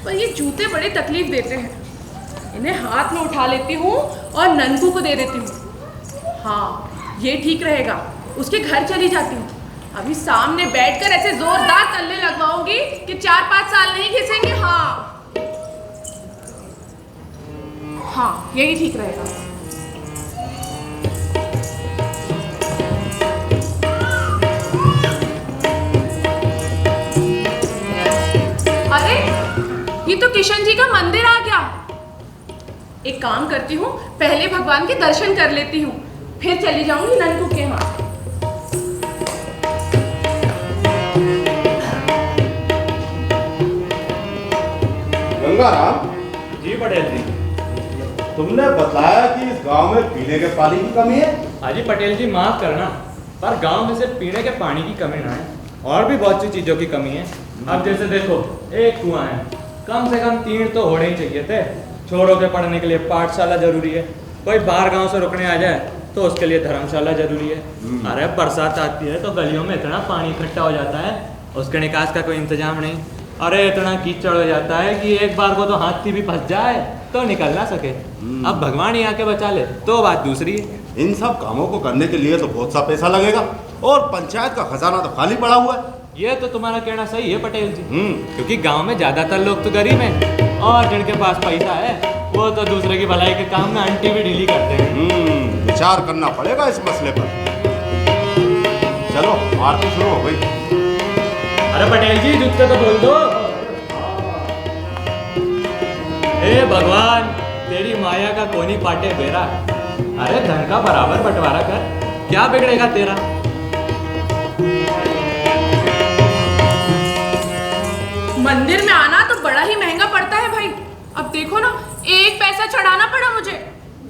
पर ये जूते बड़े तकलीफ देते हैं। इन्हें हाथ में उठा लेती हूँ और ननकू को दे देती हूँ। हाँ, ये ठीक रहेगा। उसके घर चली जाती हूँ। अभी सामने बैठकर ऐसे जोरदार तल्ले लगवाऊंगी कि 4-5 साल नहीं घिसेंगे। हाँ, यही ठीक रहेगा। अरे, ये तो किशन जी का मंदिर आ गया। एक काम करती हूँ, पहले भगवान के दर्शन कर लेती हूँ, फिर चली जाऊंगी ननकू के यहाँ। गंगाराम जी पटेल जी। तुमने बताया कि इस गांव में पीने के पानी की कमी है। हाँ जी पटेल जी, माफ करना, पर गांव में सिर्फ पीने के पानी की कमी ना है, और भी बहुत सी चीजों की कमी है। अब जैसे देखो, एक कुआं है, कम से कम 3 तो होने ही चाहिए थे। छोरों के पढ़ने के लिए पाठशाला जरूरी है, कोई बाहर गांव से रुकने आ जाए तो उसके लिए धर्मशाला जरूरी है। अरे बरसात आती है तो गलियों में इतना पानी इकट्ठा हो जाता है, उसके निकास का कोई इंतजाम नहीं। अरे इतना कीचड़ हो जाता है कि एक बार को तो हाथी भी फंस जाए तो निकल ना सके। अब भगवान ही आके बचा ले तो बात दूसरी है। इन सब कामों को करने के लिए तो बहुत सा पैसा लगेगा, और पंचायत का खजाना तो खाली पड़ा हुआ है। ये तो तुम्हारा कहना सही है पटेल जी, क्योंकि गांव में ज्यादातर लोग तो गरीब हैं, और जिनके पास पैसा है वो तो दूसरे की भलाई के काम में आंटी भी ढीली करते हैं। विचार करना पड़ेगा इस मसले पर। चलो, आरती शुरू हो गई। अरे पटेल जी, जूते तो बोल दो। हे भगवान, तेरी माया का कोनी पाटे बेरा। अरे धन का बराबर बंटवारा कर, क्या बिगड़ेगा तेरा। मंदिर में आना तो बड़ा ही महंगा पड़ता है भाई। अब देखो ना, 1 पैसा चढ़ाना पड़ा मुझे।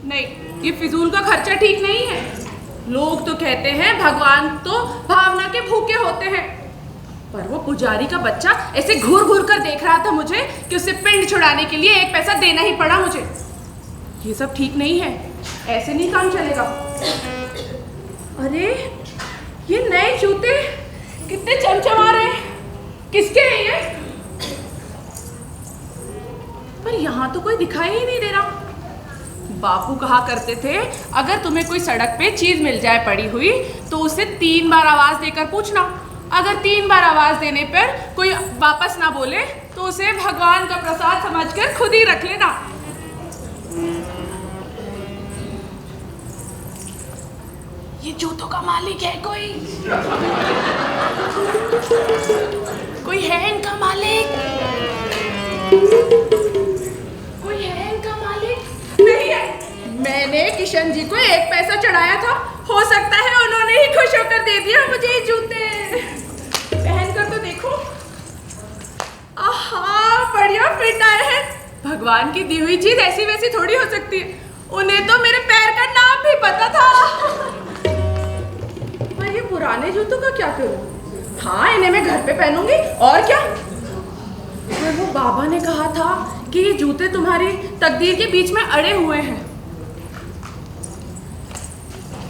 नहीं, ये फिजूल का खर्चा ठीक नहीं है। लोग तो कहते हैं भगवान तो भावना के भूखे होते हैं, पर वो पुजारी का बच्चा ऐसे घूर घूर कर देख रहा था मुझे कि उसे पिंड छुड़ाने के लिए 1 पैसा देना ही पड़ा मुझे। ये सब ठीक नहीं है, ऐसे नहीं काम चलेगा। अरे, ये नए जूते कितने चमचमा रहे हैं, किसके हैं ये? पर यहाँ तो कोई दिखाई ही नहीं दे रहा। बापू कहा करते थे, अगर तुम्हें कोई सड़क पे चीज मिल जाए पड़ी हुई तो उसे 3 बार आवाज देकर पूछना। अगर 3 बार आवाज देने पर कोई वापस ना बोले तो उसे भगवान का प्रसाद समझकर खुद ही रख लेना। ये जूतों का मालिक है कोई? कोई है इनका मालिक? कोई है इनका मालिक? नहीं है। मैंने किशन जी को 1 पैसा चढ़ाया था, हो सकता है उन्होंने ही खुश होकर दे दिया मुझे ये जूते। पहन कर तो देखो। आहा, बढ़िया फिट आए हैं। भगवान की दी हुई चीज ऐसी वैसी थोड़ी हो सकती है। उन्हें तो मेरे पैर का नाम भी पता था। पर ये पुराने जूतों का क्या करूं? हाँ, इन्हें मैं घर पे पहनूंगी और क्या। पर वो बाबा ने कहा था कि ये जूते तुम्हारी तकदीर के बीच में अड़े हुए हैं।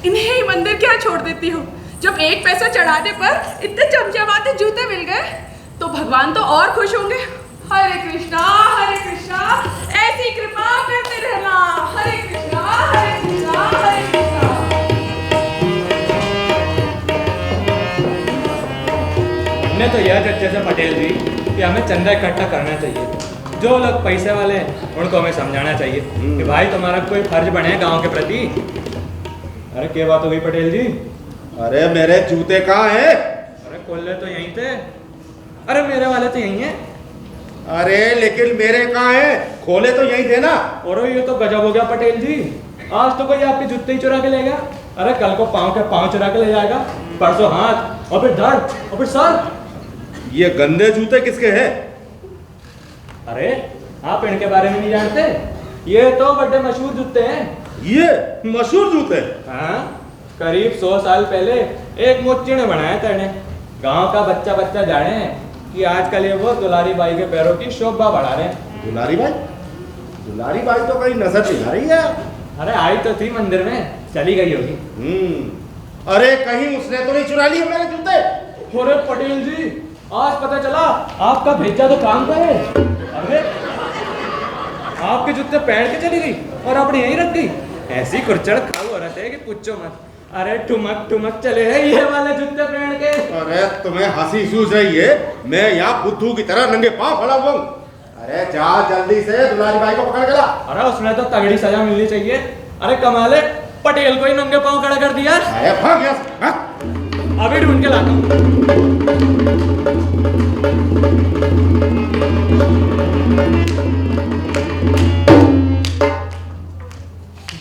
इन्हें ही मंदिर क्या छोड़ देती हूँ। जब 1 पैसा चढ़ाने पर इतने चमचमाते जूते मिल गए तो भगवान तो और खुश होंगे। हरे कृष्णा ऐसी कृपा करते रहना। हरे कृष्णा हरे कृष्णा हरे कृष्णा। हमने तो यह चर्चा से पटेल जी कि हमें चंदा इकट्ठा करना चाहिए। जो लोग पैसे वाले हैं उनको हमें समझाना चाहिए कि भाई तुम्हारा कोई फर्ज बने गांव के प्रति। अरे क्या बात हो गई पटेल जी? अरे मेरे जूते कहाँ हैं? अरे कोल्ले तो यहीं थे। अरे मेरे वाले तो यहीं हैं। अरे लेकिन मेरे कहाँ है? खोले तो यही थे ना। और ये तो गजब हो गया पटेल जी, आज तो कोई आपके जूते ही चुरा के ले गया। अरे कल को पाँव के पाँव चुरा के ले जाएगा, परसों हाथ, और फिर धड़, और फिर सर। ये गंदे जूते किसके हैं? अरे आप इनके बारे में नहीं जानते? ये तो बड़े मशहूर जूते हैं। ये मशहूर जूते? हाँ, करीब 100 साल पहले एक मोची ने बनाया था इन्हें। गांव का बच्चा बच्चा जाने कि आजकल ये वो दुलारी बाई के पैरों की शोभा बढ़ा रहे हैं। दुलारी बाई? दुलारी बाई तो कहीं नजर नहीं आ रही है। अरे आई तो थी मंदिर में, चली गई होगी। अरे कहीं उसने तो नहीं चुरा लिए मेरे जूते? अरे पटेल जी, आज पता चला आपका भेजा तो काम का है। अरे आपके जूते पहन के चली गई और आपने यहीं रख गई। ऐसी कुरचड़ खाऊ औरत है कि पूछो मत। अरे ठुमक ठुमक चले हैं ये वाले जूते पहन के। अरे तुम्हें हंसी सूझ रही है? मैं यहाँ बुद्धू की तरह नंगे पांव खड़ा हुआ हूँ। अरे जा जल्दी से दुलारी बाई को पकड़ के ला। अरे उसने तो तगड़ी सजा मिलनी चाहिए। अरे कमाले, पटेल को ही नंगे पांव खड़ा कर दिया। अरे भाग यहाँ से, हाँ? अभी ढूंढ के लाता हूँ।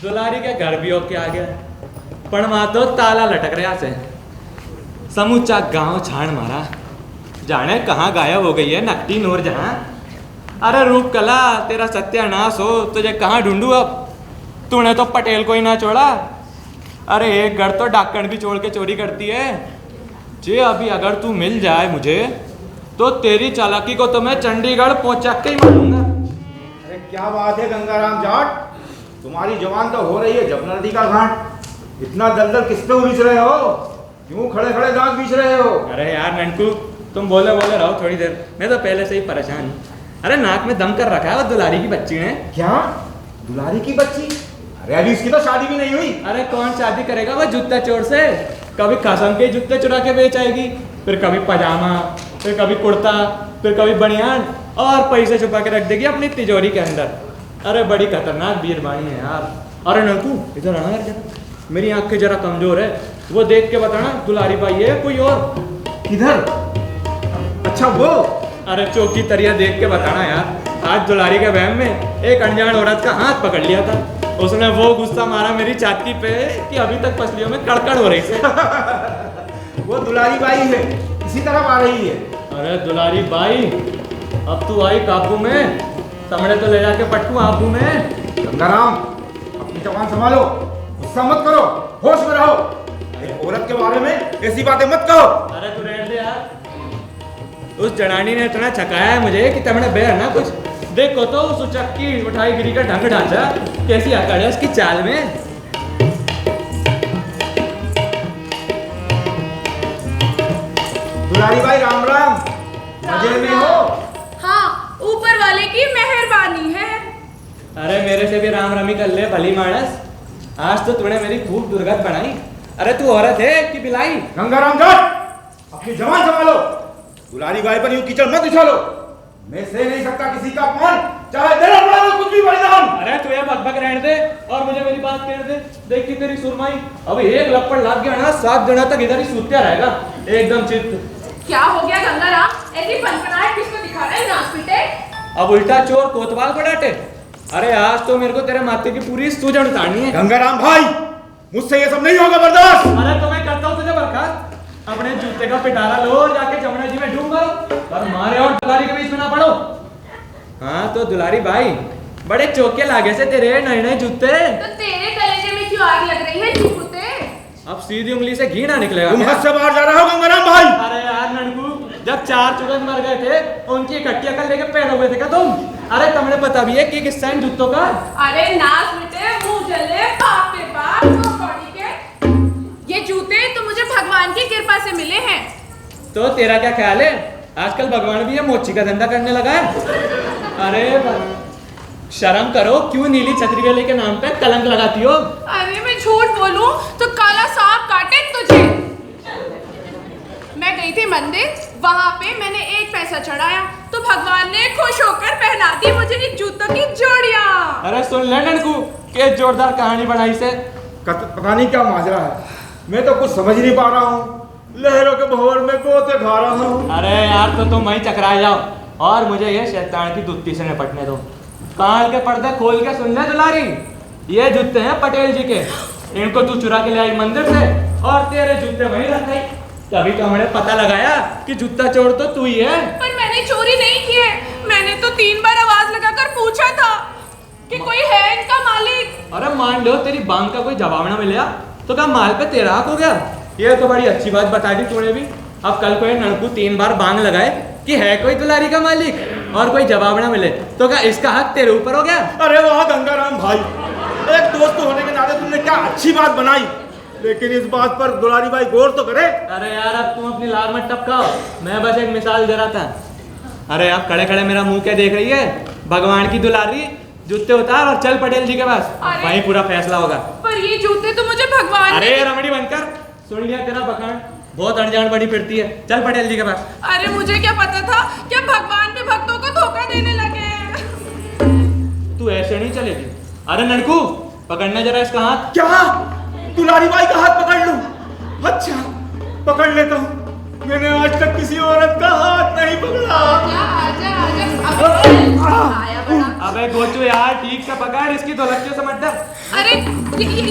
दुलारी के घर भी होके आ गया, पर वहां तो ताला लटक रहा से। समूचा गांव छाण मारा, जाने कहाँ गायब हो गई है नकटी नूर जहां। अरे रूप कला तेरा सत्यानाश हो, तुझे कहाँ ढूंढूं अब? तूने तो पटेल को ही ना छोड़ा। अरे एक घर तो डाकण भी छोड़ के चोरी करती है। जे अभी अगर तू मिल जाए मुझे तो तेरी चालाकी को तो मैं चंडीगढ़ पहुंचा के ही मारूंगा। अरे क्या बात है गंगाराम जाट, तुम्हारी जवान तो हो रही है जमुना नदी का घाट। इतना दलदल किस पे उलीझ रहे हो? क्यों खड़े खड़े दांत बीच रहे हो? अरे यार ननकू, तुम बोले बोले रहो थोड़ी देर, मैं तो पहले से ही परेशान हूँ। अरे नाक में दम कर रखा है वो दुलारी की बच्ची ने। क्या? दुलारी की बच्ची? अरे अभी इसकी तो शादी भी नहीं हुई। अरे कौन शादी करेगा वो जूता चोर से? कभी कसम के जूते चुरा के बेच आएगी, फिर कभी पजामा, फिर कभी कुर्ता, फिर कभी बनियान, और पैसे छुपा के रख देगी अपनी तिजोरी के अंदर। अरे बड़ी खतरनाक बीरबानी है यार। अरे ननकू इधर आना यार जरा, मेरी आंखें जरा कमजोर है, वो देख के बताना दुलारी बाई है कोई और। किधर? अच्छा वो? अरे चौकी तरिया देख के बताना यार। आज दुलारी के वहम में एक अनजान औरत का हाथ पकड़ लिया था, उसने वो गुस्सा मारा मेरी छाती पे कि अभी तक पसलियों में कड़कड़ हो रही थी। वो दुलारी बाई है, इसी तरफ आ रही है। अरे दुलारी बाई, अब तू आई काबू में, समड़े तो ले जाके पटकू आबू में। गंगाराम अपनी जवान संभालो, गुस्सा मत करो, होश में रहो। एक औरत के बारे में ऐसी बातें मत कहो। अरे तू रहने दे यार, उस जनानी ने इतना छकाया है मुझे कि तमने बेर ना कुछ। देखो तो उस उचक्की उठाई गिरी का ढंग ढांचा कैसी अकड़ है उसकी चाल में। दुलारी बाई राम राम, मजे में हो? हाँ, ऊपर वाले की मेहरबानी है। अरे मेरे से भी राम रमी कर ले भली मानस, आज तो तूने मेरी खूब दुर्गत बनाई। अरे तू औरत है कि बिलाई? गंगाराम जाट अपनी जवान संभालो, दुलारी बाई पर यूं कीचड़ मत उछालो। मैं सह नहीं सकता किसी का अपमान, चाहे देना पड़ा तो कुछ भी बलिदान। अरे तू ये बकबक रहने दे और मुझे मेरी बात कहने दे। देखी तेरी सुरमाई, अब एक लपड़ लाग गया ना, 7 दिनों तक इधर ही सूत्या रहेगा एकदम चित्त। क्या हो गया गंगाराम? ऐसी फनफनाहट किसको दिखा रहे हैं नाच पीटे? अब उल्टा चोर कोतवाल को डांटे। अरे आज तो मेरे को तेरे माथे की पूरी सूजन उतारनी है। गंगाराम भाई, मुझसे ये सब नहीं होगा बर्दाश्त। अरे तो मैं करता हूँ तुझे बर्खास्त। अपने जूते का पिटारा लो और जाके जमुना जी में डूब करो, पर मारे और दुलारी के बीच में ना पड़ो। हाँ तो दुलारी भाई, बड़े चौके लागे से तेरे नए नए जूते। तो तेरे कलेजे में क्यों आग लग रही है चुपुते? अब सीधी उंगली से घी ना निकलेगा तुम क्या? हद से बाहर जा रहे हो गंगाराम भाई। अरे यार ननकू, जब 4 चुगन मर गए थे उनकी इकट्ठी अकल लेके पैदा हुए थे क्या तुम? अरे तुमने पता भी है कि किस्सा इन जूतों का? अरे नाच मिटे मुंह जले बाप पे बाप तो बॉडी के। ये जूते तो मुझे भगवान की कृपा से मिले हैं। तो तेरा क्या ख्याल है? आजकल भगवान भी ये मोची का धंधा करने लगा है। अरे शर्म करो, क्यों नीली छतरी वाले के नाम पे कलंक लगाती हो? अरे मैं झूठ बोलूं तो काला सांप काटे तुझे। मैं गई थी मंदिर, वहां पे मैंने 1 पैसा चढ़ाया तो भगवान ने खुश होकर पहना दी मुझे इन जूतों की जोड़ियां। अरे सुन ले ननकू, के जोरदार कहानी बढ़ाई से। पता नहीं क्या माजरा है, मैं तो कुछ समझ नहीं पा रहा हूँ। लहरों के भंवर में गोते खा रहा हूँ। अरे यार तो तुम वहीं चकरा जाओ, और मुझे ये शैतान की दुत्ती से निपटने दो। कान के पर्दे खोल के सुन ले दुलारी, ये जूते हैं पटेल जी के। इनको तू चुरा के ले आई मंदिर से और तेरे जूते वहीं रख गई। तभी तो हमने पता लगाया कि जूता चोर तो तू ही है। पर मैंने चोरी नहीं की है। मैंने तो 3 बार आवाज लगाकर पूछा था कि कोई है इनका मालिक। अरे मान लो तेरी बांग का कोई जवाब ना मिला तो क्या माल पे तेरा हक हो गया? ये तो बड़ी अच्छी बात बता दी तूने भी। अब कल कोई नड़कू 3 बार बांग लगाए कि है कोई दुलारी का मालिक और कोई जवाब ना मिले तो क्या इसका हक तेरे ऊपर हो गया? अरे वाह गंगाराम भाई, एक दोस्त होने के नाते तुमने क्या अच्छी बात बनाई, लेकिन इस बात पर दुलारी भाई गौर तो करे। अरे यार अब तुम अपनी लार मत टपकाओ, मैं बस एक मिसाल दे रहा था। अरे आप खड़े खड़े मेरा मुंह क्या देख रही है? भगवान की दुलारी, जूते उतार और चल पटेल जी के पास, वहीं पूरा फैसला होगा। पर ये जूते तो मुझे भगवान अरे रमणी बनकर, सुन लिया तेरा बखान, बहुत अनजान बड़ी फिरती है, चल पटेल जी के पास। अरे मुझे क्या पता था कि भगवान भी भक्तों को धोखा देने लगे हैं। तू ऐसे नहीं चलेगी। अरे ननकू पकड़ना जरा इसका हाथ। क्या दुलारी भाई का हाथ पकड़ लूं? अच्छा पकड़ लेता हूँ। मैंने आज तक किसी औरत का हाथ नहीं पकड़ा। आजा आजा आया बड़ा। अबे गोचू यार ठीक से पकड़, इसकी तो लक्ष्य समझ दे। अरे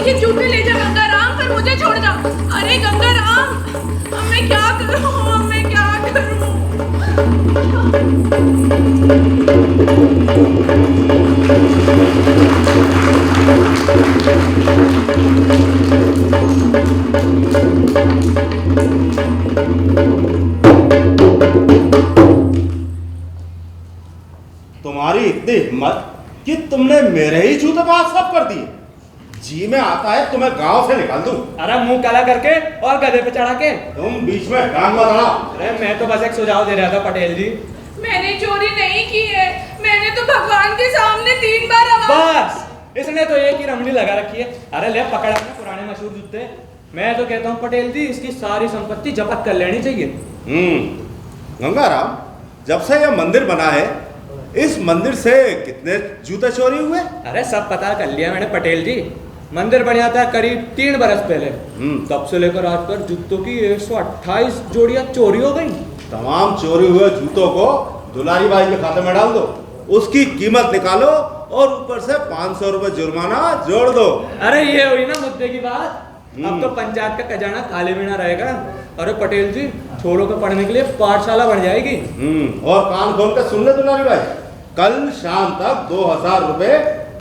ये जूते ले जा गंगाराम, पर मुझे छोड़ जा। अरे गंगाराम, अब मैं क्या करूं, अब मैं क्या करूं? तुम्हारी इतनी हिम्मत कि तुमने मेरे ही जूते बात साफ कर दिए। जी में आता है तुम्हें गांव से निकाल दूं। अरे मुंह काला करके और गधे पे चढ़ा के। तुम बीच में गांव मत आना। अरे मैं तो बस एक सुझाव दे रहा था पटेल जी। मैंने चोरी नहीं की है, मैंने तो भगवान के सामने 3 बार आवाज। बस इसने तो एक ही रमणी लगा रखी है। अरे ले पकड़ अपने पुराने मशहूर जूते। मैं तो कहता हूँ पटेल जी इसकी सारी संपत्ति जब्त कर लेनी चाहिए। गंगाराम, जब से यह मंदिर बना है इस मंदिर से कितने जूते चोरी हुए? अरे सब पता कर लिया मैंने पटेल जी। मंदिर बना था करीब 3 बरस पहले, तब से लेकर आज तक जूतों की 128 जोड़ियां चोरी हो गई। तमाम चोरी हुए जूतों को दुलारी बाई के खाते में डाल दो, उसकी कीमत निकालो और ऊपर से 500 रुपए जुर्माना जोड़ दो। अरे ये हुई ना मुद्दे की बात। अब तो पंचायत का खजाना खाली भी ना रहेगा। अरे पटेल जी छोरों को पढ़ने के लिए पाठशाला बन जाएगी। और कान खोल कर सुन ले दुलारी बाई, कल शाम तक 2000 रुपए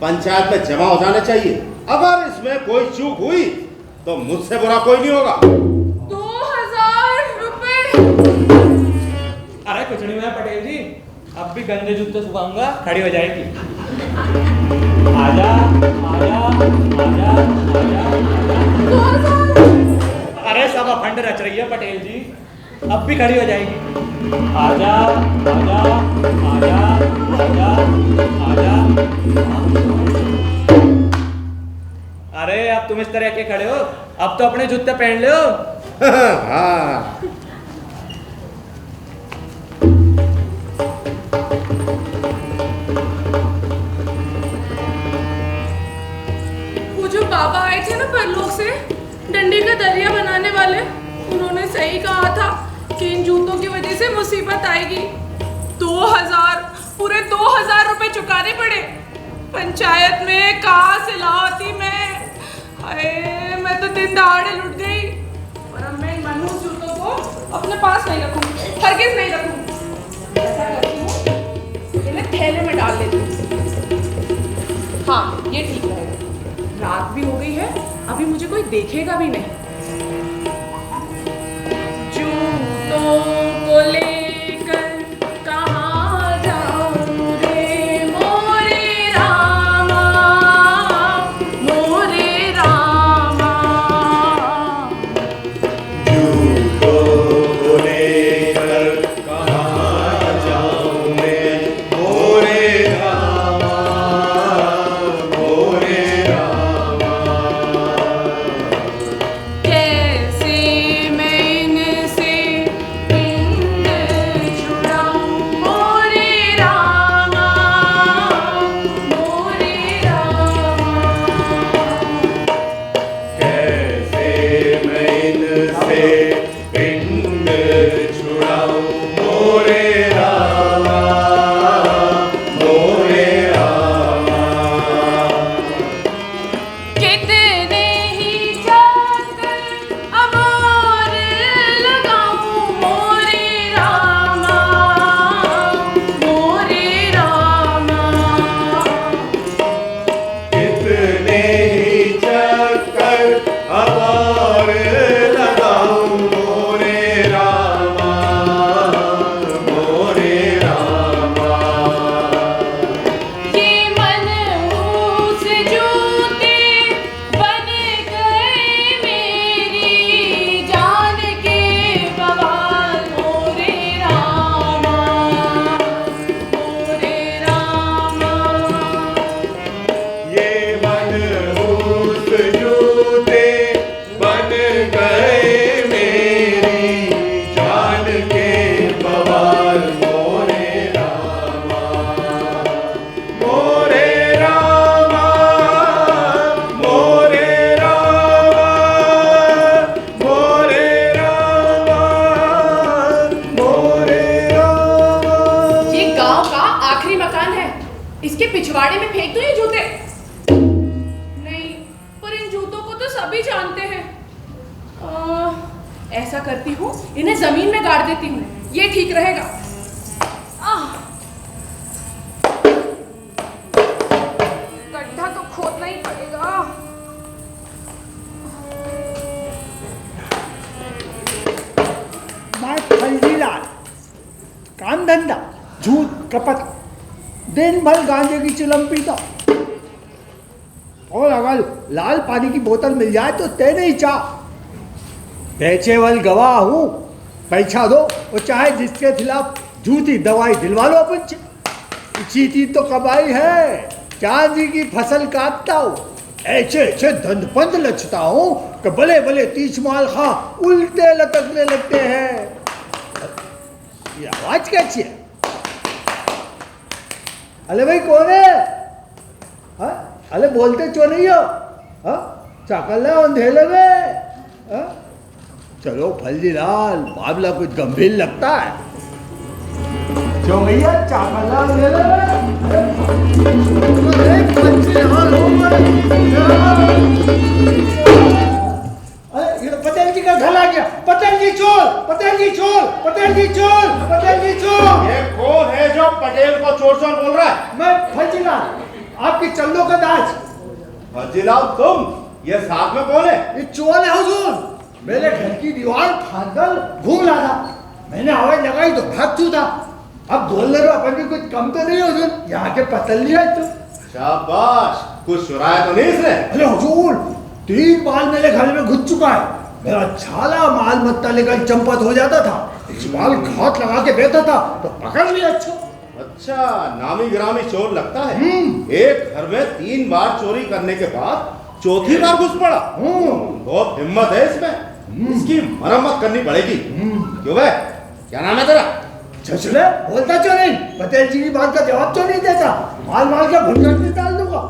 पंचायत में जमा हो जाने चाहिए। अगर इसमें कोई चूक हुई तो मुझसे बुरा कोई नहीं होगा। 2000 रुपए? अरे कुछ नहीं हुआ पटेल जी, अब भी गंदे जूते सुखाऊंगा, खड़ी हो जाएगी। आजा आजा आजा आजा। 2000? अरे सब अफंड रच रही है पटेल जी, अब भी खड़ी हो जाएगी। आजा आजा आजा आजा आजा। अरे अब तुम इस तरह के खड़े हो, अब तो अपने जूते पहन लो। हाँ। वो जो बाबा आए थे ना परलोक से, डंडी का दरिया बनाने वाले, उन्होंने सही कहा था कि इन जूतों की वजह से मुसीबत आएगी। 2000, पूरे 2000 रुपए चुकाने पड़े। पंचायत में कहाँ से लाती मैं? अरे मैं तो दिन दहाड़े लुट गई। और अब मैं इन मनहूस जूतों को अपने पास नहीं रखूंगी, हरगिज नहीं रखूंगी। ऐसा करती हूँ, इन्हें थैले में डाल लेती हूँ। हाँ ये ठीक रहेगा। रात भी हो गई है, अभी मुझे कोई देखेगा भी नहीं। जूतों को लेकर कहाँ जाऊं रे मोरे रामा, मोरे रामा। जूतों को लेकर कहाँ जाऊं मैं मोरे रामा, मोरे रामा। कैसे मैं इनसे पिंड छुड़ाऊं मोरे रामा, मोरे रामा। कैसे मैं इनसे पिंड छुड़ाऊं मोरे रामा, इसके पिछवाड़े में फेंक दूं ये जूते? नहीं, पर इन जूतों को तो सभी जानते हैं। ऐसा करती हूँ, इन्हें जमीन में गाड़ देती हूँ, ये ठीक रहेगा। गड्ढा तो खोदना ही पड़ेगा। मैं फल्जीलाल, काम धंधा झूठ कपट, दिन भर गांजे की चिलम पीता, और अगर लाल पानी की बोतल मिल जाए तो ते नहीं चाह। पेचेवल गवाह हूँ, पैसा दो और चाहे जिसके खिलाफ झूठी दवाई दिलवा लो अपन से। चीटी तो कमाई है, चांदी की फसल काटता हूँ, ऐसे ऐसे धंधपंद लचता हूँ कि भले भले 30 माल खा उल्टे लटकने लगते हैं। ये आवाज कैसी है? अरे भाई कौन है? हाँ? अरे बोलते क्यों नहीं हो? हाँ? चाकल है अंधेले में? हाँ? चलो फल्जीलाल, मामला कुछ गंभीर लगता है। क्यों भैया चाकल है अंधेले में? अरे ये पटेल जी का घर आ गया। पटेल जी चोर, पटेल जी चोर, पटेल जी चोर, पटेल जी चोर। ये कौन है जो पटेल को चोर चोर बोल रहा है? मैं फल्जीलाल, आपकी चंदों का दाज। फजीलाल तुम, ये साथ में कौन है? ये चोर है हुजूर। मेरे घर की दीवार फांदकर घूम रहा था, मैंने आवाज लगाई तो भाग छूटा। अब बोल रहे हो अपन भी कुछ कम तो नहीं हुजूर, यहाँ के पतल लिया तो। शाबाश, कुछ चुराया तो नहीं इसने? अरे हुजूर, 3 बार मेरे घर में घुस चुका है। मेरा छाला माल मत्ता लेकर चंपत हो जाता था, इस बार घात लगा के बैठा था तो पकड़ लिया। अच्छा, नामी ग्रामी चोर लगता है। एक घर में 3 बार चोरी करने के बाद चौथी बार घुस पड़ा। बहुत हिम्मत है इसमें, इसकी मरम्मत करनी पड़ेगी। क्यों भाई, क्या नाम है तेरा? छछले, बोलता क्यों नहीं? पटेल जी की बात का जवाब क्यों नहीं देता? माल माल का भुंजट में डाल दूंगा।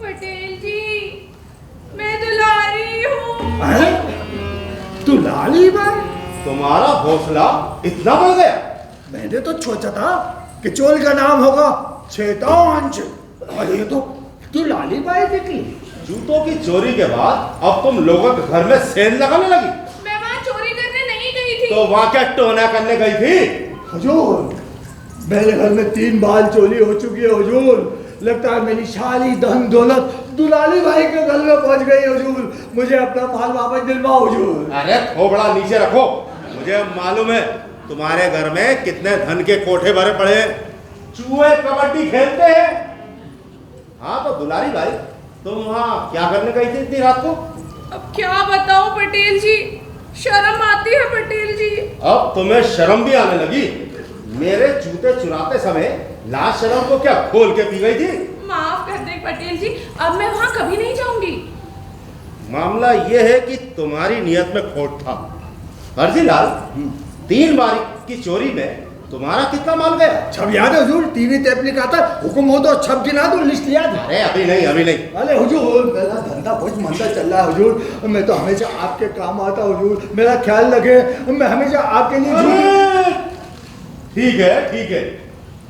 पटेल जी, मैं दुलारी हूँ। अरे तू लाली भाई, तुम्हारा हौसला इतना बढ़ गया? मैंने तो सोचा था कि चोल का नाम होगा छेतांश, और ये तो तू लाली बाई निकली। जूतों की चोरी के बाद अब तुम लोगों के घर में सेंध लगाने लगी। मैं वहाँ चोरी करने नहीं गई थी। तो वहाँ क्या टोना करने गई थी? हुजूर, मेरे घर में 3 बार चोरी हो चुकी है हुजूर। लगता है मेरी सारी धन दौलत दुलाली भाई के घर में पहुंच गई हुजूर। मुझे अपना माल वापस दिलवाओ हुजूर। अरे थोबड़ा नीचे रखो, मुझे मालूम है तुम्हारे घर में कितने धन के कोठे भरे पड़े हैं, चूहे कबड्डी खेलते हैं। हाँ तो दुलारी भाई, तुम वहाँ क्या करने गई थी इतनी रात को? अब क्या बताऊं पटेल जी, शर्म आती है पटेल जी। अब तुम्हें शर्म भी आने लगी? मेरे जूते चुराते समय लाज शर्म को क्या खोल के पी गई थी? माफ कर दे पटेल जी, अब मैं वहाँ कभी नहीं जाऊंगी। मामला यह है कि तुम्हारी नियत में खोट था। फर्जीलाल, 3 बार की चोरी में तुम्हारा कितना माल गया? छब याद है हुजूर, टीवी टेप निकालता, हुक्म हो तो छब गिना दो, लिस्ट याद। अरे अभी नहीं, अभी नहीं। अरे हुजूर, मेरा धंधा बहुत मंदा चल रहा है हुजूर। मैं तो हमेशा आपके काम आता हुजूर, मेरा ख्याल रखे, मैं हमेशा आपके लिए। ठीक है, ठीक है।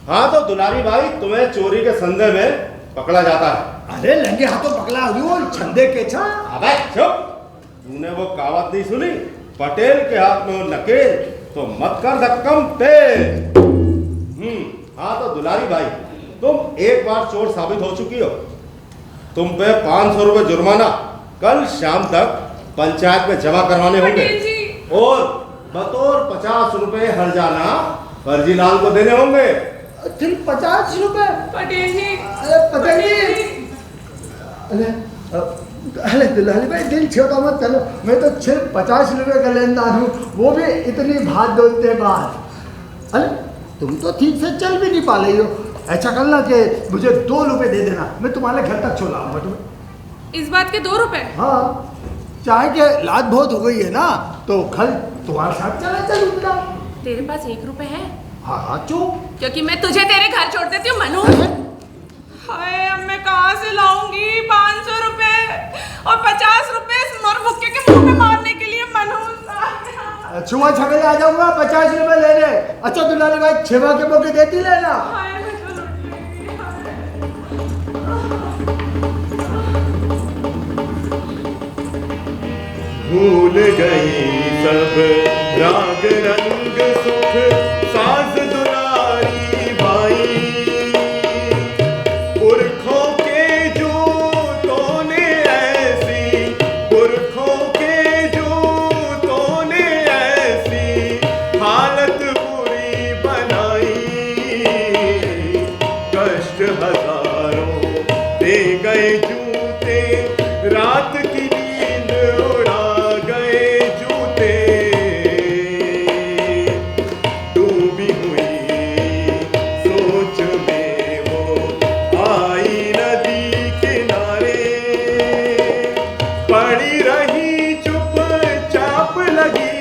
हाँ तो दुलारी भाई, तुम्हें चोरी के संदेह में पकड़ा जाता है। अरे लंगे हाथों पकड़ा हुजूर, छंदे के छा। अबे चुप, तूने वो कहावत नहीं सुनी, पटेल के हाथ में हो नकेल तो मत कर धक्कम तेज। हाँ तो दुलारी भाई, तुम एक बार चोर साबित हो चुकी हो। तुम पे 500 रुपए जुर्माना कल शाम तक पंचायत में जमा करवाने होंगे, और बतौर 50 रुपए हर्जाना फर्जीलाल को देने होंगे। सिर्फ 50 रुपए? पटेल जी, अरे पटेल जी, अरे दुलारी भाई दिल छोटा मत चलो, मैं तो सिर्फ 50 रुपए का लेनदार हूँ, वो भी इतनी भाग दौड़ते बाद। अरे तुम तो ठीक से चल भी नहीं पा रही हो, ऐसा करना कि मुझे 2 रुपए दे देना, मैं तुम्हारे घर तक छोड़ा आऊँगा तुम्हें। इस बात के 2 रुपए? हाँ, चाहे कि लात बहुत हो गई है ना, तो कल तुम्हारे साथ चला चलूंगा। तेरे पास 1 रुपए है? हाँ हाँ चुप, क्योंकि मैं तुझे तेरे घर छोड़ देती हूँ मनु। हाय, अब मैं कहाँ से लाऊंगी 500 रुपए और 50 रुपए इस मर भुक्के के मुंह में मारने के लिए मनु। सुबह छगले आ जाऊंगा, 50 रुपए ले ले। अच्छा दुलारी भाई, 6 के मौके देती लेना। हाय, मैं तो लूट गई। भूल गई सब राग रंग सुख साज दुलारी बाई। पुरखों के जूतों ने ऐसी, पुरखों के जूतों ने ऐसी हालत बुरी बनाई। कष्ट हजारों दे गए जूते, रात की नींद उड़ा गए जूते। डूबी हुई सोच में वो आई नदी किनारे, पड़ी रही चुपचाप लगी,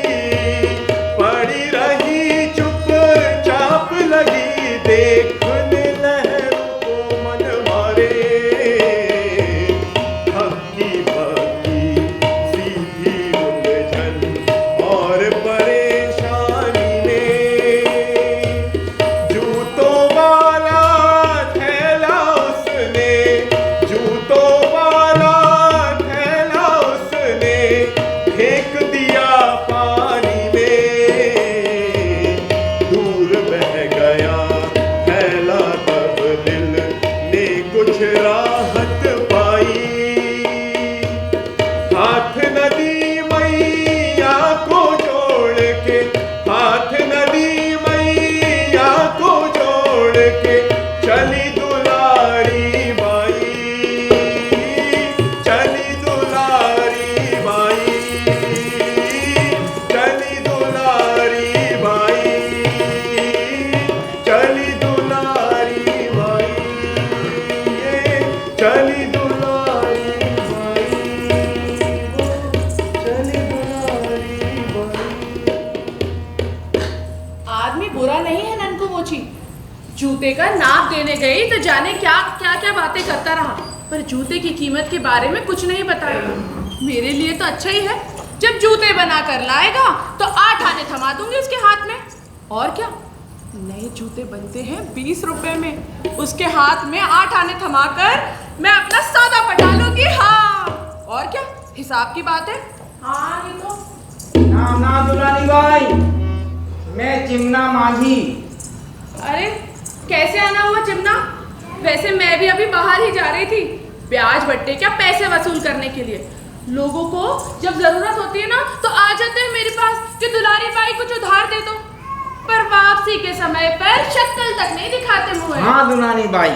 पड़ी रही चुपचाप लगी देखने लहरों को मन मारे। हक्की बक्की सीधी उलझन और परेशानी ने, जूतों वाला थैला उसने, जूतों वाला थैला उसने फेंक दिया पानी में। दूर बह गया थैला तब दिल ने कुछ राहत पाई। हाथ नदी मैया को जोड़ के, हाथ नदी मैया को जोड़ के चली दुलारी बाई, चली दुलारी बाई, चली दुलारी बाई, चली दुलारी बाई, चली दुलारी बाई, चली दुलारी बाई। आदमी बुरा नहीं है ननकू मोची। जूते का नाप देने गई तो जाने क्या क्या क्या बातें करता रहा, पर जूते की कीमत के बारे में कुछ नहीं बताया। मेरे लिए तो अच्छा ही है, जब जूते बना कर लाएगा तो 8 आने थमा दूंगी उसके हाथ में। और क्या, नए जूते बनते हैं 20 रुपए में, उसके हाथ में 8 आने थमा कर मैं अपना सौदा पटा लूंगी। हाँ, और क्या, हिसाब की बात है। हाँ नहीं तो। नाम ना दुलारी बाई, मैं चिमना माझी। अरे कैसे आना हुआ चिमना? वैसे मैं भी अभी बाहर ही जा रही थी, ब्याज बट्टे क्या पैसे वसूल करने के लिए। लोगों को जब जरूरत होती है ना तो आ जाते हैं मेरे पास कि दुलारी बाई कुछ उधार दे दो, पर वापसी के समय पर शक्ल तक नहीं दिखाते मुझे। हाँ दुलारी बाई,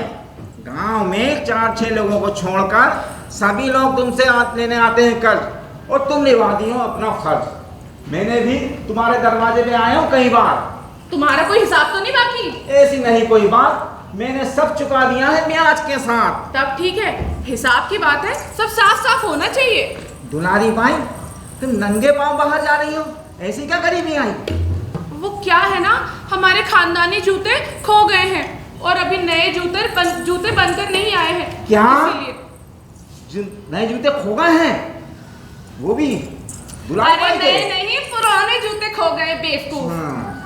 गांव में 4-6 लोगों को छोड़कर सभी लोग तुमसे लेने आते हैं कर्ज, और तुम निभा दी हो अपना फर्ज। मैंने भी तुम्हारे दरवाजे पे आया हूँ कई बार। तुम्हारा कोई हिसाब तो नहीं बाकी? ऐसी नहीं कोई बात, मैंने सब चुका दिया है ब्याज के साथ। तब ठीक है, हिसाब की बात है, सब साफ साफ होना चाहिए। दुलारी बाई, तुम नंगे पांव बाहर जा रही हो, ऐसी क्या गरीबी आई? वो क्या है ना, हमारे खानदानी जूते खो गए हैं और अभी नए जूते बनकर नहीं आए हैं। क्या? इसीलिए नए जूते खो गए हैं? वो भी दुलारी अरे बाई के? नए नहीं, पुराने जूते खो गए बेवकूफ। हाँ।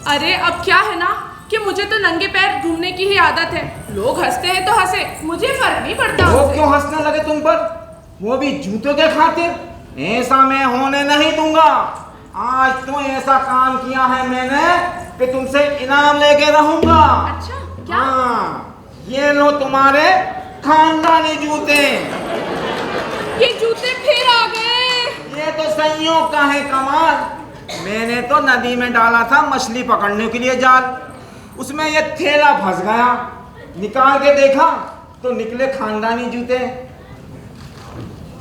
अरे अब क्या है ना कि मुझे तो नंगे पैर घूमने की ही आदत है। लोग हंसते हैं तो हंसे, मुझे फर्क नहीं पड़ता। वो क्यों हंसने लगे तुम पर, वो भी जूतों के खातिर? ऐसा मैं होने नहीं दूंगा। आज तो ऐसा काम किया है मैंने कि तुमसे इनाम लेके रहूंगा। अच्छा क्या? हाँ, ये लो तुम्हारे खानदानी जूते। ये जूते फिर आ गए। ये तो संयोग का है कमाल। मैंने तो नदी में डाला था मछली पकड़ने के लिए जाल, उसमें ये थैला फंस गया। निकाल के देखा तो निकले खानदानी जूते।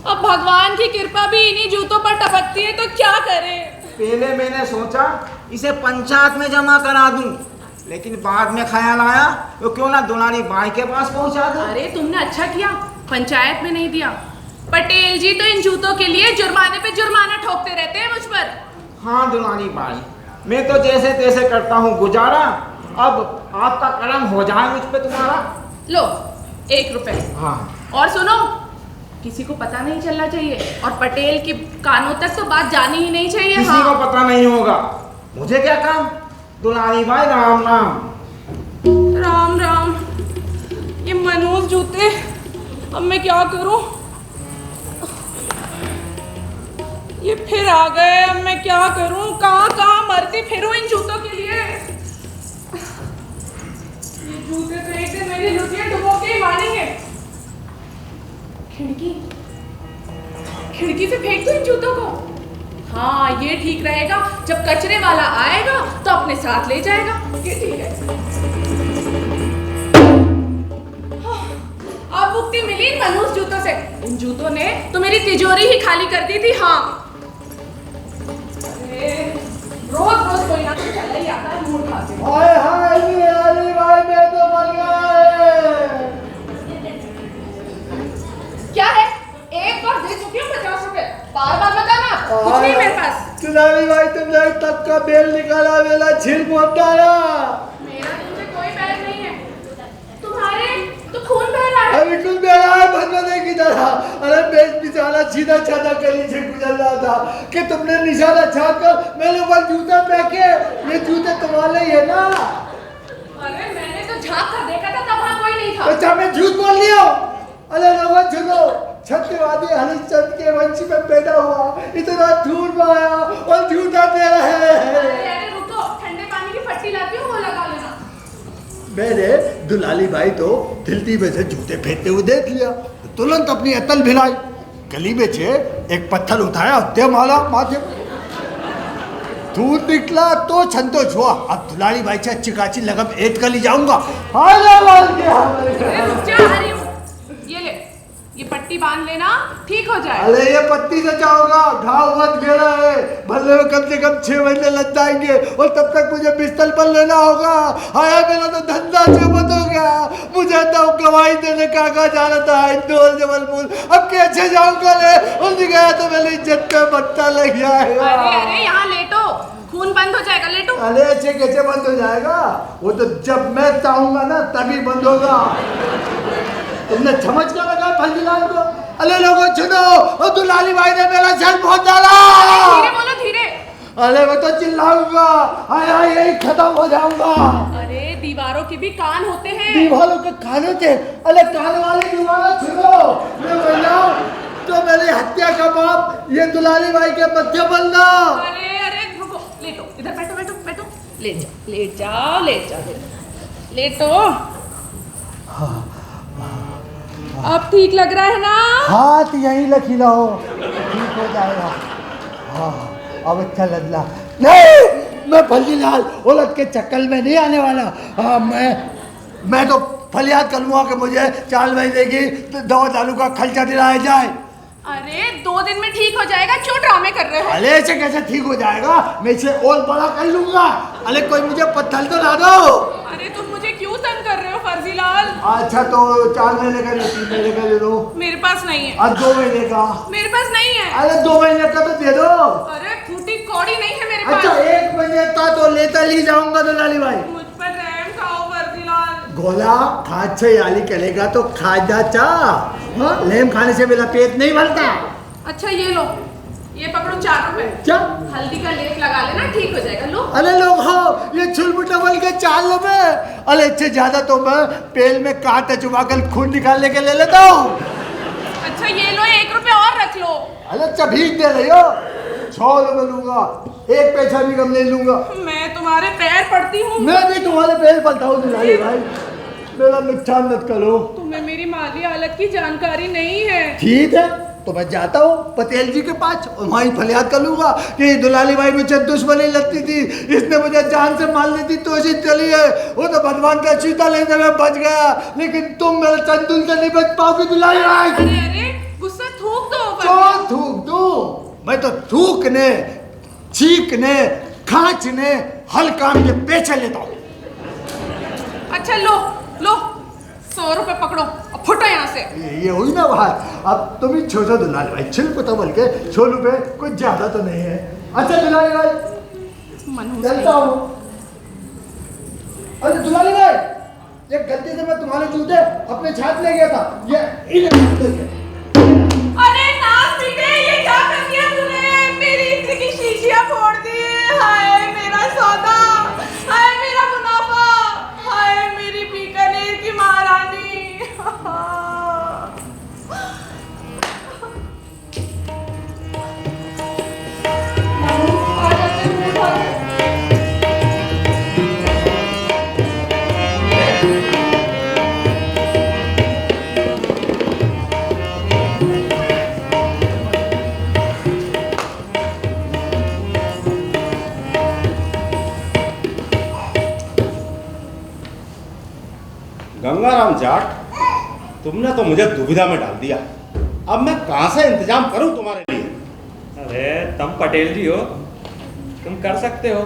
अब भगवान की कृपा भी इन्हीं जूतों पर टपकती है तो क्या करें? पहले मैंने सोचा इसे पंचायत में जमा करा दूं, लेकिन बाद में ख्याल आया तो क्यों ना दुलारी बाई के पास पहुंचा दूं। अरे तुमने अच्छा किया, पंचायत में नहीं दिया। पटेल जी तो इन जूतों के लिए जुर्माने पे जुर्माना ठोकते रहते हैं मुझ पर। हाँ दुलारी बाई, मैं तो जैसे तैसे करता हूँ गुजारा। अब आपका करम हो जाए मुझ पे तुम्हारा। लो 1 रुपए। हाँ। और सुनो, किसी को पता नहीं चलना चाहिए और पटेल के कानों तक तो बात जानी ही नहीं चाहिए। किसी हाँ। को पता नहीं होगा। मुझे क्या काम? दुलारी बाई राम राम। राम राम। ये मनोज जूते, अब मैं क्या करूं? ये फिर आ गए, अब मैं क्या करूं? कहाँ कहाँ मरती फिरूं इन जूतों के लिए। ये जूते तो एक दिन मेरी लुटिया डुबो के ही मारेंगे। खिड़की से फेंक दो इन जूतों को। हाँ, ये ठीक रहेगा। जब कचरे वाला आएगा तो अपने साथ ले जाएगा। ये ठीक है। अब मुक्ति मिली इन मनहूस जूतों से। इन जूतों ने तो मेरी तिजोरी ही खाली कर दी थी। हाँ, अरे रोज रोज कोई ना कोई चला ही आता है मूड खा के। हाय हाय दुलारी भाई, मैं तो मर गया। क्या है? एक बार दे चुकी हूँ 50 रुपए, बार बार बताना। कुछ नहीं मेरे पास। दुलारी भाई, तुमने तब का बेल निकाला, मेरा छिल मत डाला। मेरा तुमसे कोई बैर नहीं है। तुम्हारे तो खून बह रहा है। अभी कुछ बह रहा है भगवती की तरह। अरे बेच बिचारा सीधा साधा गली से गुजर रहा था कि तुमने निशाना छाकर मेरे ऊपर जूते फेंके। ये जूते तुम्हारे ही है ना? अरे मैंने तो झांक कर देखा था, तब वहाँ कोई नहीं था। अच्छा, मैं झूठ बोल लिया? अरे लोगों सुनो, छत्रवादी हरिश्चंद्र के वंश में पैदा हुआ, इतना झूठ माया और झूठा दे रहे हैं। अरे रुको, ठंडे पानी की फट्टी लाती हूँ, वो लगा लेना। मैंने दुलाली भाई तो खिड़की में से जूते फेंकते हुए देख लिया, तुरंत अपनी अतल भिलाई, गली में से एक पत्थर उठाया, हत्या मारा माथे। दूध निकला तो संतोष हुआ। अब दुलाली भाई से अच्छी खासी लगम ऐड कर ली जाऊंगा। अरे रुक जा, आ रही हूँ। ये ले, ये पट्टी बांध लेना, ठीक हो जाए। अरे ये पत्ती से जाऊंगा, घाव बहुत गहरा है, भरने में कम से कम 6 महीने लग जाएंगे और तब तक मुझे बिस्तर पर लेना होगा। हाय, मेरा तो धंधा चौपट हो गया। मुझे तो गवाही देने का जाना था इंदौर जबलपुर, अब कैसे जाऊंगा? उस गया तो मेरी इज्जत का पत्ता लग जाएगा। अरे यहाँ लेटो, खून बंद हो जाएगा, लेटो। अरे ऐसे कैसे बंद हो जाएगा? वो तो जब मैं चाहूंगा ना तभी बंद होगा। तुमने समझ कर लगा फंजीलाल को? अरे लोगों सुनो, और दुलाली भाई ने मेरा सर बहुत डाला। धीरे बोलो, धीरे। अरे मैं तो चिल्लाऊंगा, हाय हाय यही खत्म हो जाऊंगा। अरे दीवारों के भी कान होते हैं। दीवारों के कान होते? अरे कान वाली दीवारों सुनो, मैं बोल रहा हूँ तो मेरी हत्या का बाप ये दुलाली भाई के मध्य बनना। अरे अरे रुको, लेटो, इधर बैठो बैठो बैठो, लेट जाओ लेट जाओ लेट जाओ, लेटो। अब ठीक लग रहा है ना? हाथ यहीं लखी रहो, ठीक हो जाएगा। हाँ, अब अच्छा लग रहा। नहीं, मैं फंजीलाल औरत के चक्कर में नहीं आने वाला। हाँ, मैं तो फरियाद करूँगा कि मुझे 4 महीने की दवा दारू का खर्चा दिलाया जाए। अरे 2 दिन में ठीक हो जाएगा, क्यों ड्रामे कर रहे हो? अरे ऐसे कैसे ठीक हो जाएगा? मैं इसे और बड़ा कर लूंगा। अरे कोई मुझे पत्थर तो ला दो। अरे तुम मुझे क्यों तंग कर रहे हो फर्जीलाल? अच्छा तो 4 महीने का, 3 महीने का दे दो। मेरे पास नहीं है। आज 2 महीने का? मेरे पास नहीं है। अरे 2 महीने का तो दे दो। अरे फूटी कौड़ी नहीं है मेरे पास। अच्छा 1 महीने का तो लेता ही जाऊंगा दुलाली भाई। मुझ पर रहम खाओ फर्जीलाल। गोला खाद से याली करेगा तो खा जा चा। हाँ, लेम खाने से मेरा पेट नहीं भरता। अच्छा ये लो, ये पकड़ो 4 रुपए। क्या? हल्दी का लेप लगा लेना, ठीक हो जाएगा। लो। अरे लोग हो, ये छुलमुटमल के 4 रुपए। अरे इससे ज्यादा तो मैं पेल में कांटा चुबाकर खून निकालने के ले लेता हूँ। अच्छा ये लो, 1 रुपए और रख लो। अरे चभीक दे रही हो, 6 रुपए लूंगा, 1 पैसा भी कम नहीं लूंगा। मैं तुम्हारे पैर पड़ती हूँ। मैं भी तुम्हारे पैर पड़ता हूँ दुलारी भाई, मेरा नुकसान मत करो। तुम्हें मेरी माली हालत की जानकारी नहीं है। ठीक है, तो मैं जाता हूँ पटेल जी के पास और वहीं फरियाद कर लूंगा कि दुलाली भाई मुझे दुश्मनी लगती थी, इसने मुझे जान से मारने की कोशिश चली है। वो तो भगवान का सीता लेने में बच गया, लेकिन तुम मेरे चंदुल से नहीं बच पाओगी दुलाली भाई। अरे अरे गुस्सा थूक दो। क्यों थूक दूं? मैं तो थूकने, चीखने, खांचने, हल काम के पेछे लेता हूँ। अच्छा लो लो, 100 रुपए पकड़ो और फुटो यहाँ से। ये हुई ना बात। अब तुम ही छोटा दुलाली भाई, छिल तो बोल के 100 रुपए कुछ ज्यादा तो नहीं है। अच्छा दुलाली भाई चलता हूँ। अरे दुलाली भाई, ये गलती से मैं तुम्हारे जूते अपने छात ले गया था, ये अरे नाथ बेटे, ये क्या कर दिया तूने? मेरी इत्र की शीशियां फोड़ दी। हाय मेरा सौदा, हाय मेरा मुनाफा, हाय मेरी बीकानेर की महारानी। गंगाराम जाट, तुमने तो मुझे दुविधा में डाल दिया। अब मैं कहां से इंतजाम करूं तुम्हारे लिए? अरे तुम पटेल जी हो, तुम कर सकते हो।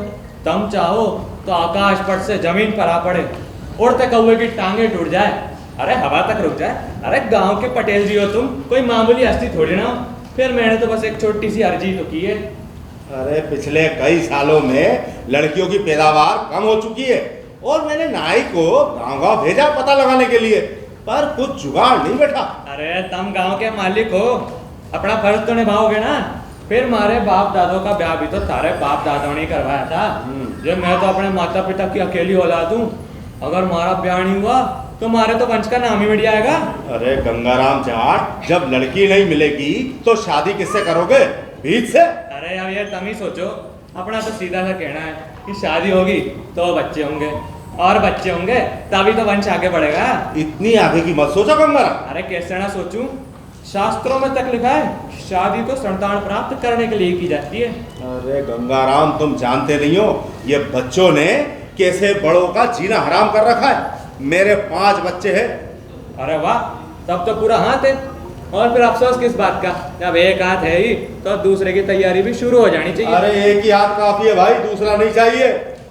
तुम चाहो तो आकाश पट से जमीन पर आ पड़े, उड़ते कौवे की टांगे टूट जाए, अरे हवा तक रुक जाए। अरे गांव के पटेल जी हो तुम, कोई मामूली हस्ती थोड़ी ना हो। फिर मैंने तो बस एक छोटी सी अर्जी तो की है। अरे पिछले कई सालों में लड़कियों की पैदावार कम हो चुकी है और मैंने नाई को गांव-गांव भेजा पता लगाने के लिए, पर कुछ जुगाड़ नहीं बैठा। अरे तुम गांव के मालिक हो, अपना फर्ज तो निभाओगे ना। फिर मारे बाप दादों का ब्याह भी तो तारे बाप दादों ने करवाया था। जब मैं तो अपने माता पिता की अकेली औलाद हूँ, अगर मारा ब्याह नहीं हुआ तो मारे तो वंश का नाम ही मिट जाएगा। अरे गंगाराम जाट, जब लड़की नहीं मिलेगी तो शादी किससे करोगे? बीच से? अरे अब ये तुम ही सोचो, अपना तो सीधा सा कहना है कि शादी होगी तो बच्चे होंगे, और बच्चे होंगे तभी तो वंश आगे बढ़ेगा। इतनी आगे की मत सोचो गंगाराम। अरे कैसे ना सोचूं, शास्त्रों में तक लिखा है शादी तो संतान प्राप्त करने के लिए की जाती है। अरे गंगाराम, तुम जानते नहीं हो ये बच्चों ने कैसे बड़ों का जीना हराम कर रखा है। मेरे 5 बच्चे हैं। अरे वाह, तब तो पूरा हाथ है। और फिर अफसोस किस बात का, जब एक हाथ है ही तो दूसरे की तैयारी भी शुरू हो जानी चाहिए। अरे एक ही हाथ काफी है भाई, दूसरा नहीं चाहिए।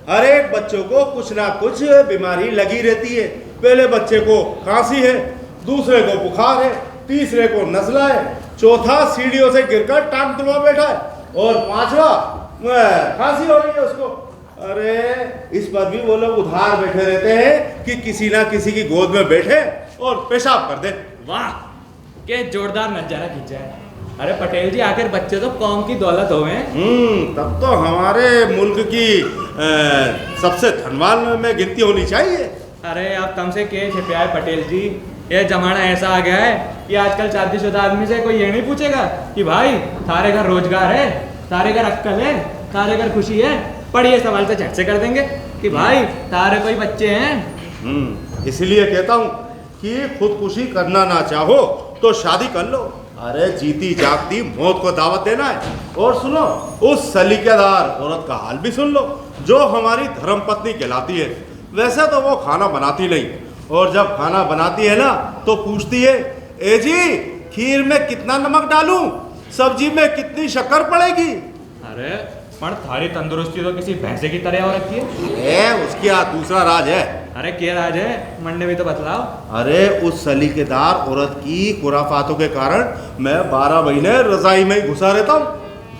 हर एक बच्चों को कुछ ना कुछ बीमारी लगी रहती है। पहले बच्चे को खांसी है, दूसरे को बुखार है, तीसरे को नजला है, चौथा सीढ़ियों से गिरकर टांग तुड़वा बैठा है, और 5वां खांसी हो रही है उसको। अरे इस पर भी वो लोग उधार बैठे रहते हैं कि किसी ना किसी की गोद में बैठे और पेशाब कर दे। वाह, क्या जोरदार नजारा खींचा है। अरे पटेल जी, आखिर बच्चे तो कौम की दौलत हो गए। तब तो हमारे मुल्क की सबसे धनवान में गिनती होनी चाहिए। अरे अब तुमसे क्या छिपा है पटेल जी, ये जमाना ऐसा आ गया है कि आजकल शादीशुदा आदमी से कोई ये नहीं पूछेगा कि भाई थारे घर रोजगार है, थारे घर अक्कल है, थारे घर खुशी है। पर ये सवाल तो झट से कर देंगे कि भाई तारे कोई बच्चे हैं। इसलिए कहता हूँ कि खुदकुशी करना ना चाहो तो शादी कर लो। अरे जीती जागती मौत को दावत देना है। और सुनो, उस सलीकेदार औरत का हाल भी सुन लो जो हमारी धर्मपत्नी कहलाती है। वैसे तो वो खाना बनाती नहीं, और जब खाना बनाती है ना तो पूछती है, ए जी खीर में कितना नमक डालूं, सब्जी में कितनी शक्कर पड़ेगी। अरे पर थारी तंदुरुस्ती तो किसी भैंसे की तरह हो रखी है। उसकी दूसरा राज है। अरे क्या राज है, मंडे भी तो बतलाओ। अरे उस सलीकेदार औरत की खुराफातों के कारण मैं 12 महीने रजाई में ही घुसा रहता हूँ।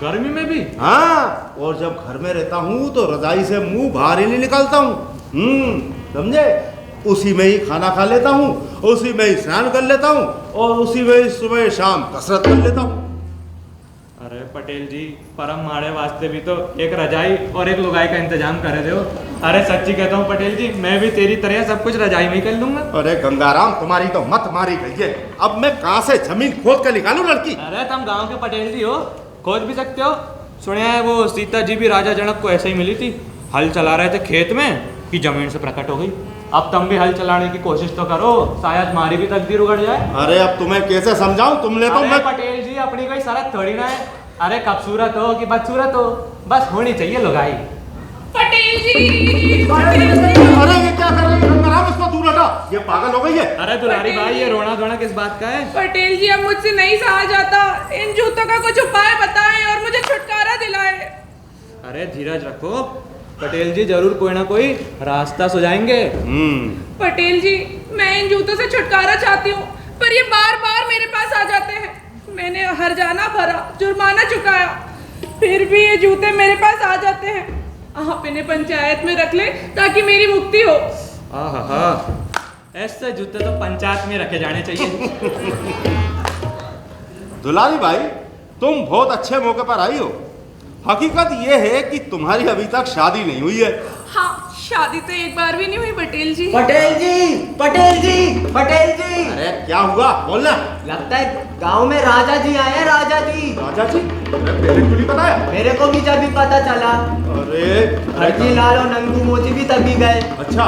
गर्मी में भी? हाँ, और जब घर में रहता हूँ तो रजाई से मुंह बाहर ही नहीं निकालता हूँ। समझे? उसी में ही खाना खा लेता हूँ, उसी में ही स्नान कर लेता हूँ, और उसी में ही सुबह शाम कसरत कर लेता हूँ। अरे पटेल जी, परम माड़े वास्ते भी तो एक रजाई और एक लुगाई का इंतजाम करे दो। अरे सच्ची कहता हूँ पटेल जी, मैं भी तेरी तरह सब कुछ रजाई में ही कर लूंगा। अरे गंगाराम, तुम्हारी तो मत मारी गई है। अब मैं कहाँ से जमीन खोद कर निकालूं लड़की? अरे तुम गांव के पटेल जी हो, खोज भी सकते हो। सुनिया है वो सीता जी भी राजा जनक को ऐसे ही मिली थी, हल चला रहे थे खेत में कि जमीन से प्रकट हो गई। अब तुम भी हल चलाने की कोशिश तो करो, शायद मारी भी तकदीर उगड़ जाए। अरे अब तुम्हें कैसे समझाऊं? तुमने तो मैं पटेल जी, अपनी कोई शरत थोड़ी ना है। अरे खूबसूरत हो कि बदसूरत हो, बस होनी चाहिए लुगाई। पटेल जी! अरे ये क्या कर रही है गंगाराम? इसको दूर हटा, ये पागल हो गई है। अरे दुलारी भाई, ये रोना धोना किस बात का है? पटेल जी, अब मुझसे नहीं सहा जाता। इन जूतों का कुछ उपाय बताएं और मुझे छुटकारा दिलाएं। अरे धीरज रखो पटेल जी, जरूर कोई ना कोई रास्ता सुझाएंगे। पटेल जी, मैं इन जूतों से छुटकारा चाहती हूँ, पर ये बार बार मेरे पास आ जाते हैं। मैंने हर्जाना भरा, जुर्माना चुकाया, फिर भी ये जूते मेरे पास आ जाते हैं। आप इन्हें पंचायत में रख ले ताकि मेरी मुक्ति हो। आहा, ऐसे जूते तो पंचायत में रखे जाने चाहिए। दुलारी भाई, तुम बहुत अच्छे मौके पर आई हो। हकीकत ये है कि तुम्हारी अभी तक शादी नहीं हुई है। हाँ, शादी तो एक बार भी नहीं हुई पटेल जी। पटेल जी, पटेल जी, पटेल जी! अरे क्या हुआ? बोलना। लगता है गांव में राजा जी आए हैं, राजा जी। राजा जी? अरे पहले क्यों नहीं पता है? मेरे को भी जब भी पता चला। अरे हरजी लाल और नंगू मोची भी तभी गए। अच्छा।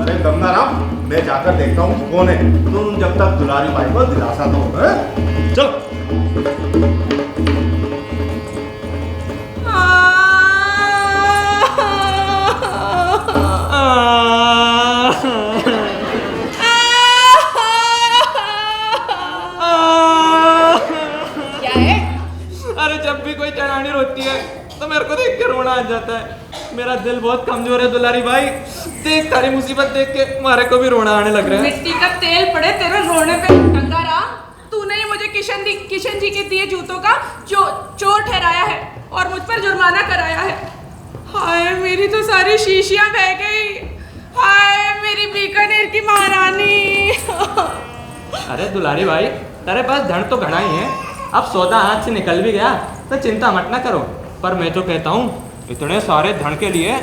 अरे गंगाराम, मैं जाकर देखता हूँ कौन है। तुम जब तक दुलारी भाई को दिलासा दो। चलो। जाता है। मेरा दिल बहुत कमजोर है दुलारी भाई। देख तारी मुसीबत देख के हमारे को भी रोना आने लग रहा है। मिट्टी का तेल पड़े तेरे रोने पे गंगाराम। तूने ही मुझे किशन जी के दिए जूतों का चोर ठहराया है और मुझ पर जुर्माना कराया है। हाय मेरी तो सारी शीशियां बह गई। हाय मेरी बीकानेर की महारानी। अरे दुलारी भाई तेरे पास धन तो घना ही है, अब सौदा हाथ से निकल भी गया तो चिंता मत ना करो। पर मैं तो कहता हूँ इतने सारे धन के लिए,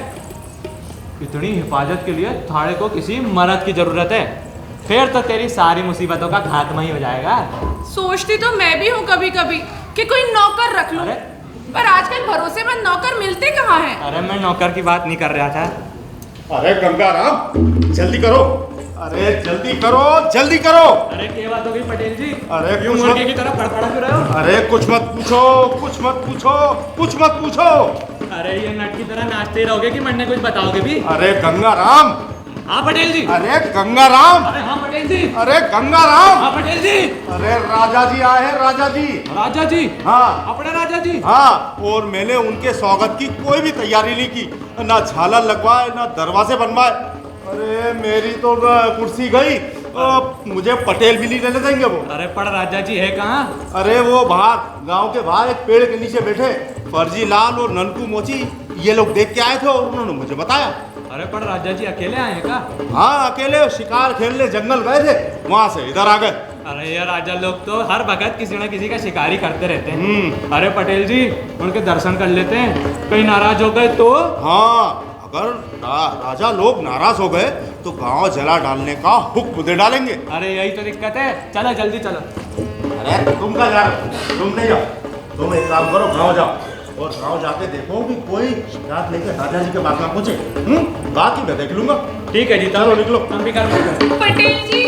इतनी हिफाजत के लिए थाड़े को किसी मर्द की जरूरत है। फिर तो तेरी सारी मुसीबतों का खात्मा ही हो जाएगा। सोचती तो मैं भी हूँ कभी कभी कि कोई नौकर रख लूं, पर आजकल भरोसेमंद नौकर मिलते कहाँ हैं। अरे मैं नौकर की बात नहीं कर रहा था। अरे गंगाराम जल्दी करो, अरे जल्दी करो जल्दी करो। अरे क्या बात हो गई पटेल जी? अरे क्यों मुर्गे की तरह फड़फड़ा क्यों रहे हो? अरे कुछ मत पूछो, कुछ मत पूछो, कुछ मत पूछो। अरे ये नट की तरह नाचते ही रहोगे कि मरने कुछ बताओगे भी? अरे गंगाराम। हाँ पटेल जी। अरे गंगाराम। अरे हाँ पटेल जी। अरे गंगाराम। हाँ पटेल जी। अरे राजा जी आए हैं, राजा जी। राजा जी? हाँ अपने राजा जी। हाँ, और मैंने उनके स्वागत की कोई भी तैयारी नहीं की, ना झालर लगवाए ना दरवाजे बनवाए। अरे मेरी तो कुर्सी गई, मुझे पटेल भी नहीं रहने देंगे वो। अरे पर राजा जी है कहाँ? अरे वो बाहर गांव के बाहर एक पेड़ के नीचे बैठे फर्जी लाल और ननकू मोची, ये लोग देख के आए थे और उन्होंने मुझे बताया। अरे पर राजा जी अकेले आए हैं क्या? हाँ अकेले शिकार खेलने जंगल गए थे, वहां से इधर आ गए। अरे ये राजा लोग तो हर वक्त किसी न किसी का शिकारी करते रहते हैं। अरे पटेल जी उनके दर्शन कर लेते हैं, कहीं नाराज हो गए तो? हाँ अगर राजा लोग नाराज हो गए तो गांव जला डालने का हुक्म दे डालेंगे। अरे यही तो दिक्कत है, चलो जल्दी चलो। अरे तुम कहाँ जा रहे हो? तुम नहीं जाओ, तुम एक काम करो गांव जाओ और गांव जाके देखो कि कोई रात लेकर राजा जी के पास ना पहुंचे। बाकी मैं देख लूंगा। ठीक है जी चलो निकलो। हम भी कर पटेल जी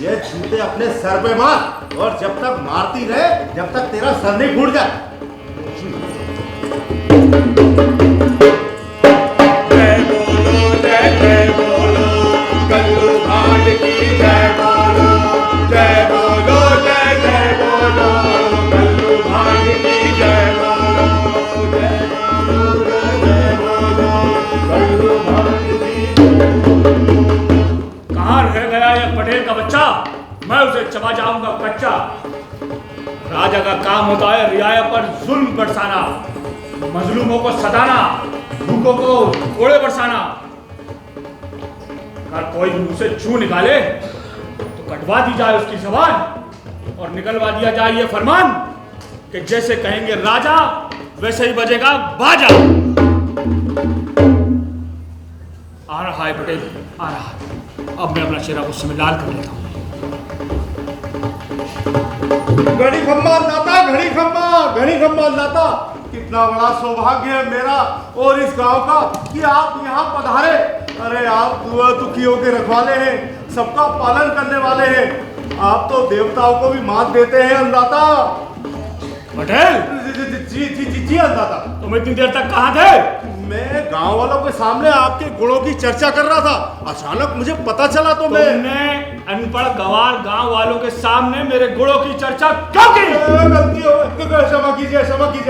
ये जूते अपने सर पे मार, और जब तक मारती रहे जब तक तेरा सर नहीं फूट जाए। जय बोलो जय बोलो कल्लू भाट की जय बोलो, जय बोलो जय बोलो कल्लू भाट की जय बोलो, जय बोलो जय बोलो कल्लू भाट की जय बोलो। कहाँ रह गया ये पटेल का बच्चा? मैं उसे चबा जाऊंगा कच्चा। राजा का काम होता है रियाया पर जुल्म बरसाना, मजलूमों को सताना, भूखों को कोड़े बरसाना। अगर कोई मुंह से छू निकाले तो कटवा दी जाए उसकी जबान और निकलवा दिया जाए ये फरमान कि जैसे कहेंगे राजा वैसे ही बजेगा बाजा। आ रहा है पटेल, आ रहा है। अब मैं अपना चेहरा गुस्से में लाल कर लेता हूँ। घड़ी खम्मा लाता, घड़ी खम्मा लाता। कितना बड़ा सौभाग्य है मेरा और इस गांव का कि आप यहाँ पधारे। अरे आप दुखियों के रखवाले हैं, सबका पालन करने वाले हैं। आप तो देवताओं को भी मात देते हैं अन्नदाता। पटेल जी अन्नदाता। तुम इतनी देर तक कहाँ थे? मैं गांव वालों के सामने आपके गुणों की चर्चा कर रहा था, अचानक मुझे पता चला तो मैं। तुमने अनपढ़ गवार गांव वालों के सामने मेरे गुणों की चर्चा क्यों की? गलती हो, क्षमा कीजिए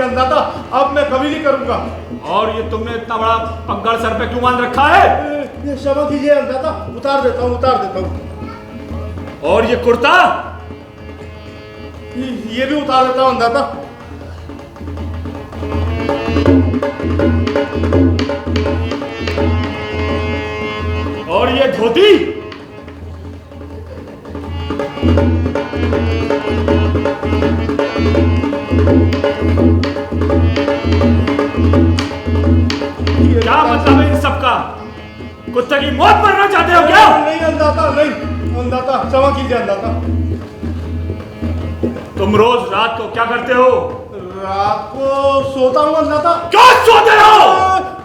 अन्नदाता, अब मैं कभी नहीं करूंगा। और ये तुमने इतना बड़ा पगड़ सर पे क्यों बांध रखा है? क्षमा कीजिए अन्नदाता, उतार देता हूँ। और ये कुर्ता? ये भी उतार देता हूँ अन्नदाता। और ये धोती? क्या मतलब है इन सबका? कुत्ते की मौत मरना चाहते हो क्या? नहीं अन्नदाता, क्षमा कीजिए अन्नदाता। तुम रोज रात को क्या करते हो? रात को सोता हूँ अन्नदाता। क्यों सोते हो?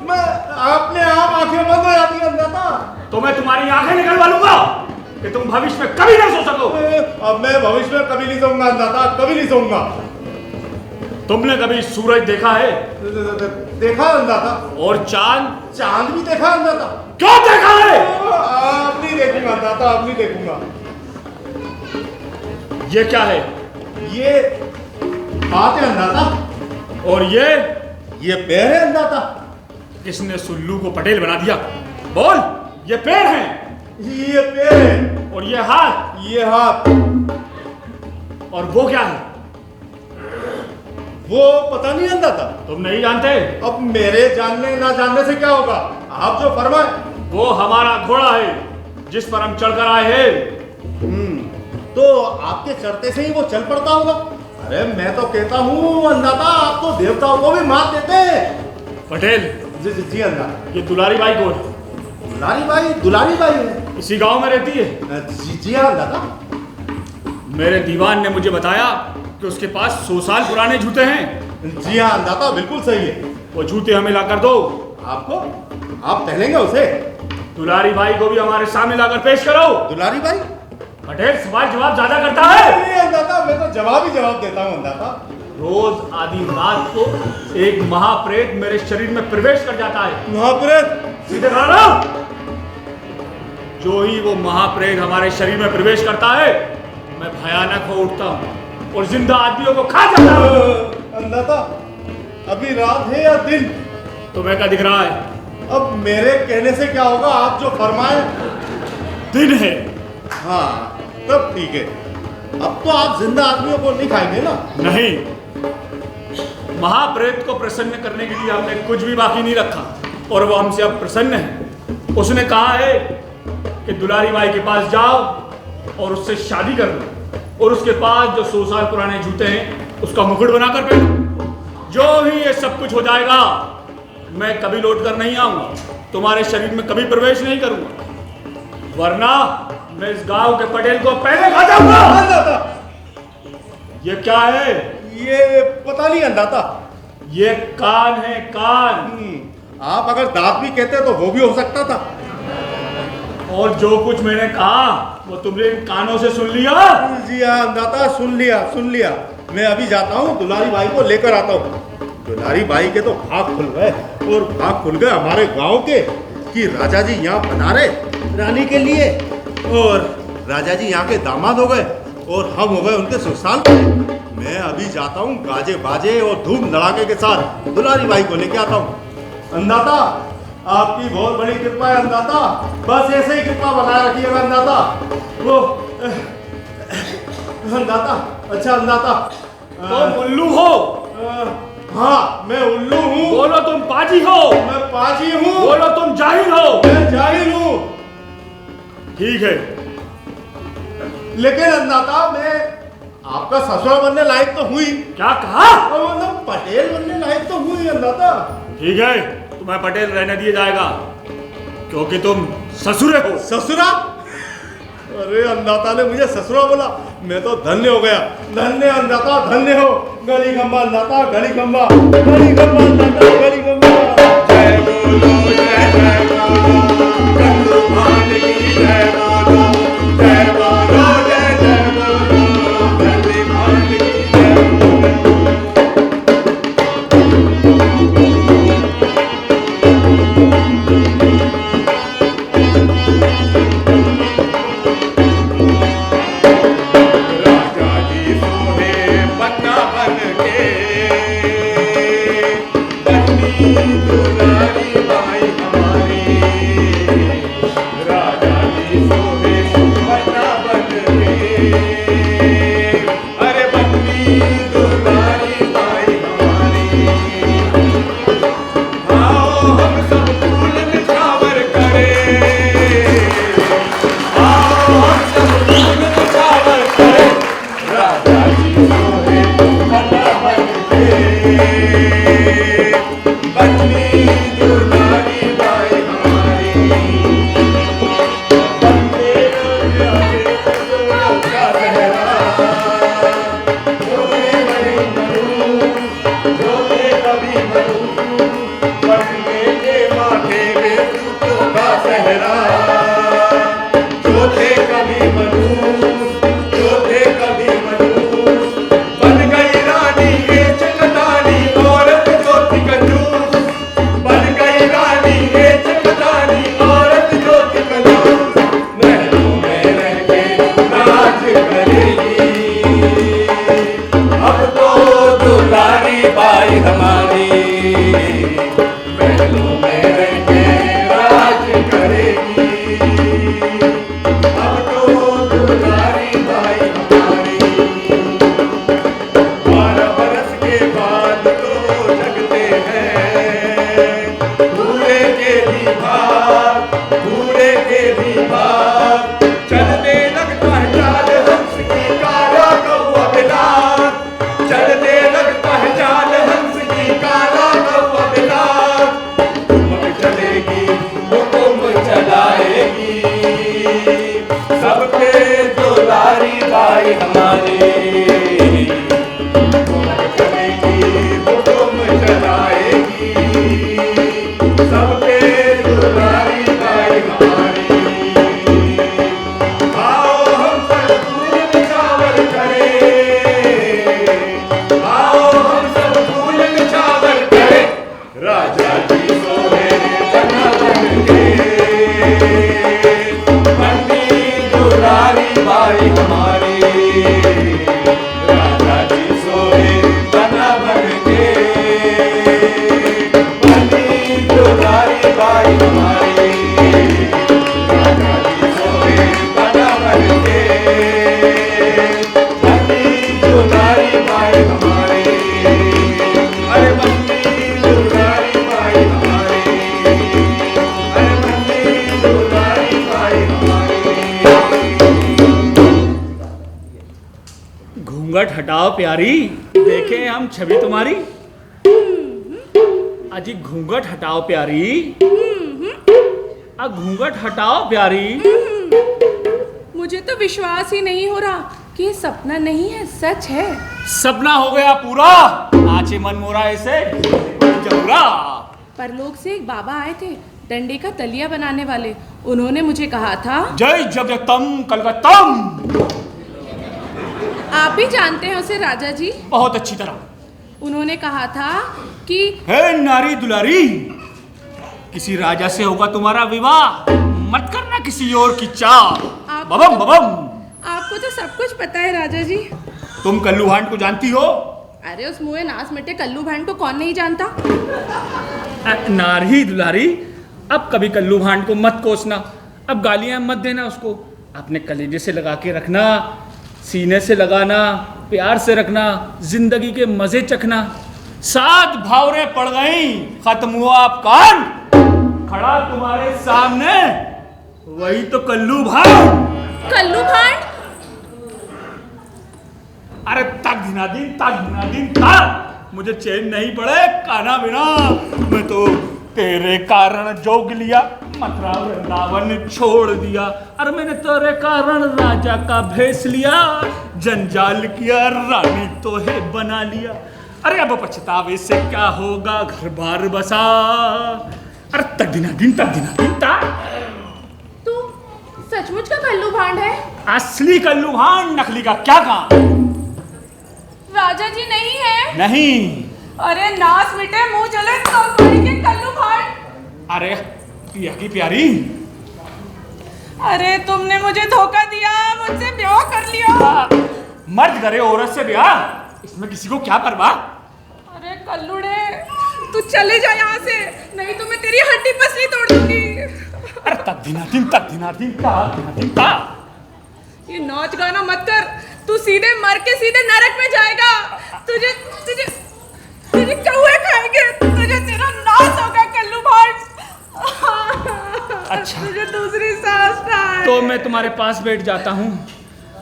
मैं अपने आप आंखें बंद हो जाती है अन्नदाता। तो मैं तुम्हारी आंखें निकलवा लूंगा कि तुम भविष्य में कभी नहीं सो सको। अब मैं भविष्य में कभी नहीं सोऊंगा अन्नदाता, कभी नहीं सोऊंगा। तुमने कभी सूरज देखा है? देखा अन्नदाता। और चांद? चांद भी देखा अन्नदाता। क्यों देखा है? अब नहीं देखूंगा अन्नदाता, अब नहीं देखूंगा। ये क्या है? ये बात है अन्नदाता। और ये पैर है अंदाता? किसने सुल्लू को पटेल बना दिया? बोल, ये पैर हैं। ये पैर है। और ये हाथ? ये हाथ। और वो क्या है? वो पता नहीं अंदाता। तुम नहीं जानते? अब मेरे जानने ना जानने से क्या होगा, आप जो फरमाए। वो हमारा घोड़ा है जिस पर हम चढ़कर आए हैं। तो आपके चढ़ते से ही वो चल पड़ता होगा। अरे मैं तो कहता हूँ अंदाता, आप तो देवताओं को भी मात देते हैं। पटेल। जी अंदाता। ये दुलारी बाई कौन? दुलारी बाई है। इसी गांव में रहती है? जी हाँ अंदाता। मेरे दीवान ने मुझे बताया कि उसके पास 100 साल पुराने जूते हैं। जी हाँ अंदाता, बिल्कुल सही है। वो जूते हमें ला कर दो। आपको? आप पहनेंगे उसे? दुलारी बाई को भी हमारे सामने लाकर पेश करो। दुलारी बाई? पटेल सवाल जवाब ज्यादा करता है। नहीं अंदाता, मैं तो जवाब ही जवाब देता हूँ अंदाता। रोज आधी रात को एक महाप्रेत मेरे शरीर में प्रवेश कर जाता है। महाप्रेत? सीधे खाना। जो ही वो महाप्रेत हमारे शरीर में प्रवेश करता है, मैं भयानक हो उठता हूँ और जिंदा आदमियों को खा जाता हूँ। अंदाता, अभी रात है या दिन? तुम्हें क्या दिख रहा है? अब मेरे कहने से क्या होगा, आप जो फरमाए। दिन है। हाँ तब ठीक है। अब तो आप जिंदा आदमियों को नहीं खाएंगे ना? नहीं, महाप्रेत को प्रसन्न करने के लिए हमने कुछ भी बाकी नहीं रखा और वो हमसे अब प्रसन्न है। उसने कहा है कि दुलारी बाई के पास जाओ और उससे शादी कर लो और उसके पास जो 100 साल पुराने जूते हैं उसका मुकुट बनाकर पहनो। जो ही ये सब कुछ हो जाएगा, मैं कभी लौट कर नहीं आऊंगा, तुम्हारे शरीर में कभी प्रवेश नहीं करूंगा, वरना मैं इस गांव के पटेल को पहले खा जाऊंगा। ये क्या है? ये पता नहीं अंदाता। ये कान है, कान। आप अगर दांत भी कहते तो वो भी हो सकता था। और जो कुछ मैंने कहा वो तुमने इन कानों से सुन लिया? जी हाँ अंदाता, सुन लिया। मैं अभी जाता हूँ, दुलारी बाई को लेकर आता हूँ। दुलारी बाई के तो भाग खुल गए, और भाग खुल गए हमारे गांव के कि राजा जी यहाँ पधारे रानी के लिए, और राजा जी यहाँ के दामाद हो गए और हम हो गए उनके ससुराल के। मैं अभी जाता हूँ गाजे बाजे और धूम धड़ाके के साथ दुलारी बाई को लेके आता हूँ। अंदाता, आपकी बहुत बड़ी कृपा है अंदाता, बस ऐसे ही कृपा बनाए रखिएगा अंदाता। वो अंदाता, अच्छा अंदाता, तुम उल्लू हो? हाँ मैं उल्लू हूँ। बोलो तुम पाजी हो? मैं पाजी हूँ। बोलो तुम जाहिल हो? मैं जाहिल हूँ। ठीक है, लेकिन अंदाता मैं आपका ससुरा बनने लायक तो हुई। क्या कहा? मतलब पटेल बनने लायक तो हुई अंदाता। ठीक है, तुम्हें पटेल रहने दिया जाएगा क्योंकि तुम ससुरे हो। ससुरा? अरे अंदाता ने मुझे ससुरा बोला, मैं तो धन्य हो गया। धन्य अंदाता, धन्य हो। गली गंबा अंदाता, गली गंबा, गली गंबा अंदाता, गली गंबा। जय बोलो, जय जय बोलो, कल्लू भान की जय बोलो, जय बोलो, जय जय बोलो, कल्लू भान की जय बोलो। सबके दुलारी बाई हमारी। आओ हम सब फूल निछावर करें, आओ हम सब फूल निछावर करें, राजा जी सोहे बना बनके। बन्नी दुलारी बाई हमारी, राजा जी सोहे बना बनके। बन्नी दुलारी बाई हमारी, राजा जी सोहे बना बनके। बन्नी दुलारी बाई हमारी, अरे बन्नी दुलारी बाई हमारी, अरे बन्नी दुलारी बाई हमारी। घूंघट हटाओ प्यारी, देखें हम छवि तुम्हारी। अजी घूंघट हटाओ प्यारी, घूंघट हटाओ प्यारी। मुझे तो विश्वास ही नहीं हो रहा कि ये सपना नहीं है, सच है। सपना हो गया पूरा, नाचे मन मोरा ऐसे जबरा। परलोक से एक बाबा आए थे, डंडे का तलिया बनाने वाले। उन्होंने मुझे कहा था, जय जगतम कलकत्तम। आप भी जानते हैं उसे राजा जी? बहुत अच्छी तरह। उन्होंने कहा था कि हे नारी दुलारी, किसी राजा से होगा तुम्हारा विवाह, मत करना किसी और की चाह। बबम बबम। आपको तो सब कुछ पता है राजा जी। तुम कल्लू भांड को जानती हो? अरे उस मुँह नास मिटे कल्लू भांड को कौन नहीं जानता। नारी दुलारी, अब कभी कल्लू भांड को मत कोसना, अब गालियां मत देना उसको। अपने कलेजे से लगा के रखना, सीने से लगाना, प्यार से रखना, जिंदगी के मजे चखना। 7 भावरें पड़ गई, खत्म हुआ आप कान। खड़ा तुम्हारे सामने वही तो कल्लू भांड। कल्लू भांड? अरे तक दिना दिन, तक दिना दिन, तक मुझे चैन नहीं पड़े काना बिना। मैं तो तेरे कारण जोग लिया, मथुरा वृंदावन छोड़ दिया। अरे मैंने तेरे कारण राजा का भेष लिया, जंजाल किया, रानी तो है बना लिया। अरे अब पछतावे से क्या होगा, घर बार बसा। अरे तक दिना दिन, तक दिना दिन, तक। तू सचमुच का कल्लू भांड है? असली कल्लू भांड, नकली का क्या काम? राजा जी नहीं है? नहीं। अरे नास मिटे मुंह चले के कल्लू भांड। अरे पिया की प्यारी, अरे तुमने मुझे धोखा दिया, मुझसे ब्याह कर लिया। मर्द करे औरत से ब्याह, इसमें किसी को क्या परवाह। अरे कल्लूड़े, तू चले जा यहाँ से, नहीं तो मैं तेरी हड्डी पसली तोड़ दूंगी। अरे तक दिना दिन, तक दिना दिन, तक दिना दिन, तक। ये नाच गाना मत कर, तू सीधे मर के सीधे नरक में जाएगा। तुझे तुझे तुझे कौवे खाएंगे, तुझे तेरा नाश होगा कल्लू भांड। अच्छा, तुझे दूसरी सांस ना आए। तो मैं तुम्हारे पास बैठ जाता हूँ।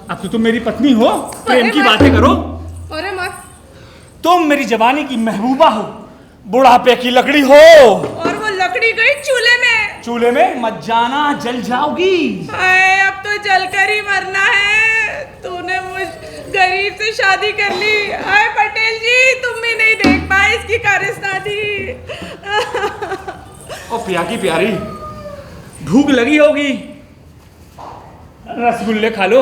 अब तो तुम मेरी पत्नी हो, प्रेम की बातें करो। अरे मत। तुम मेरी जवानी की महबूबा हो, बुढ़ापे की लकड़ी हो। और वो लकड़ी गई चूल्हे में। चूल्हे में मत जाना, जल जाओगी। हाय, अब तो जलकर ही मरना है। तूने मुझ गरीब से शादी कर ली। हाय पटेल जी, तुम भी नहीं देख पाए इसकी कारस्तानी। ओ पिया की प्यारी, भूख लगी होगी, रसगुल्ले खा लो।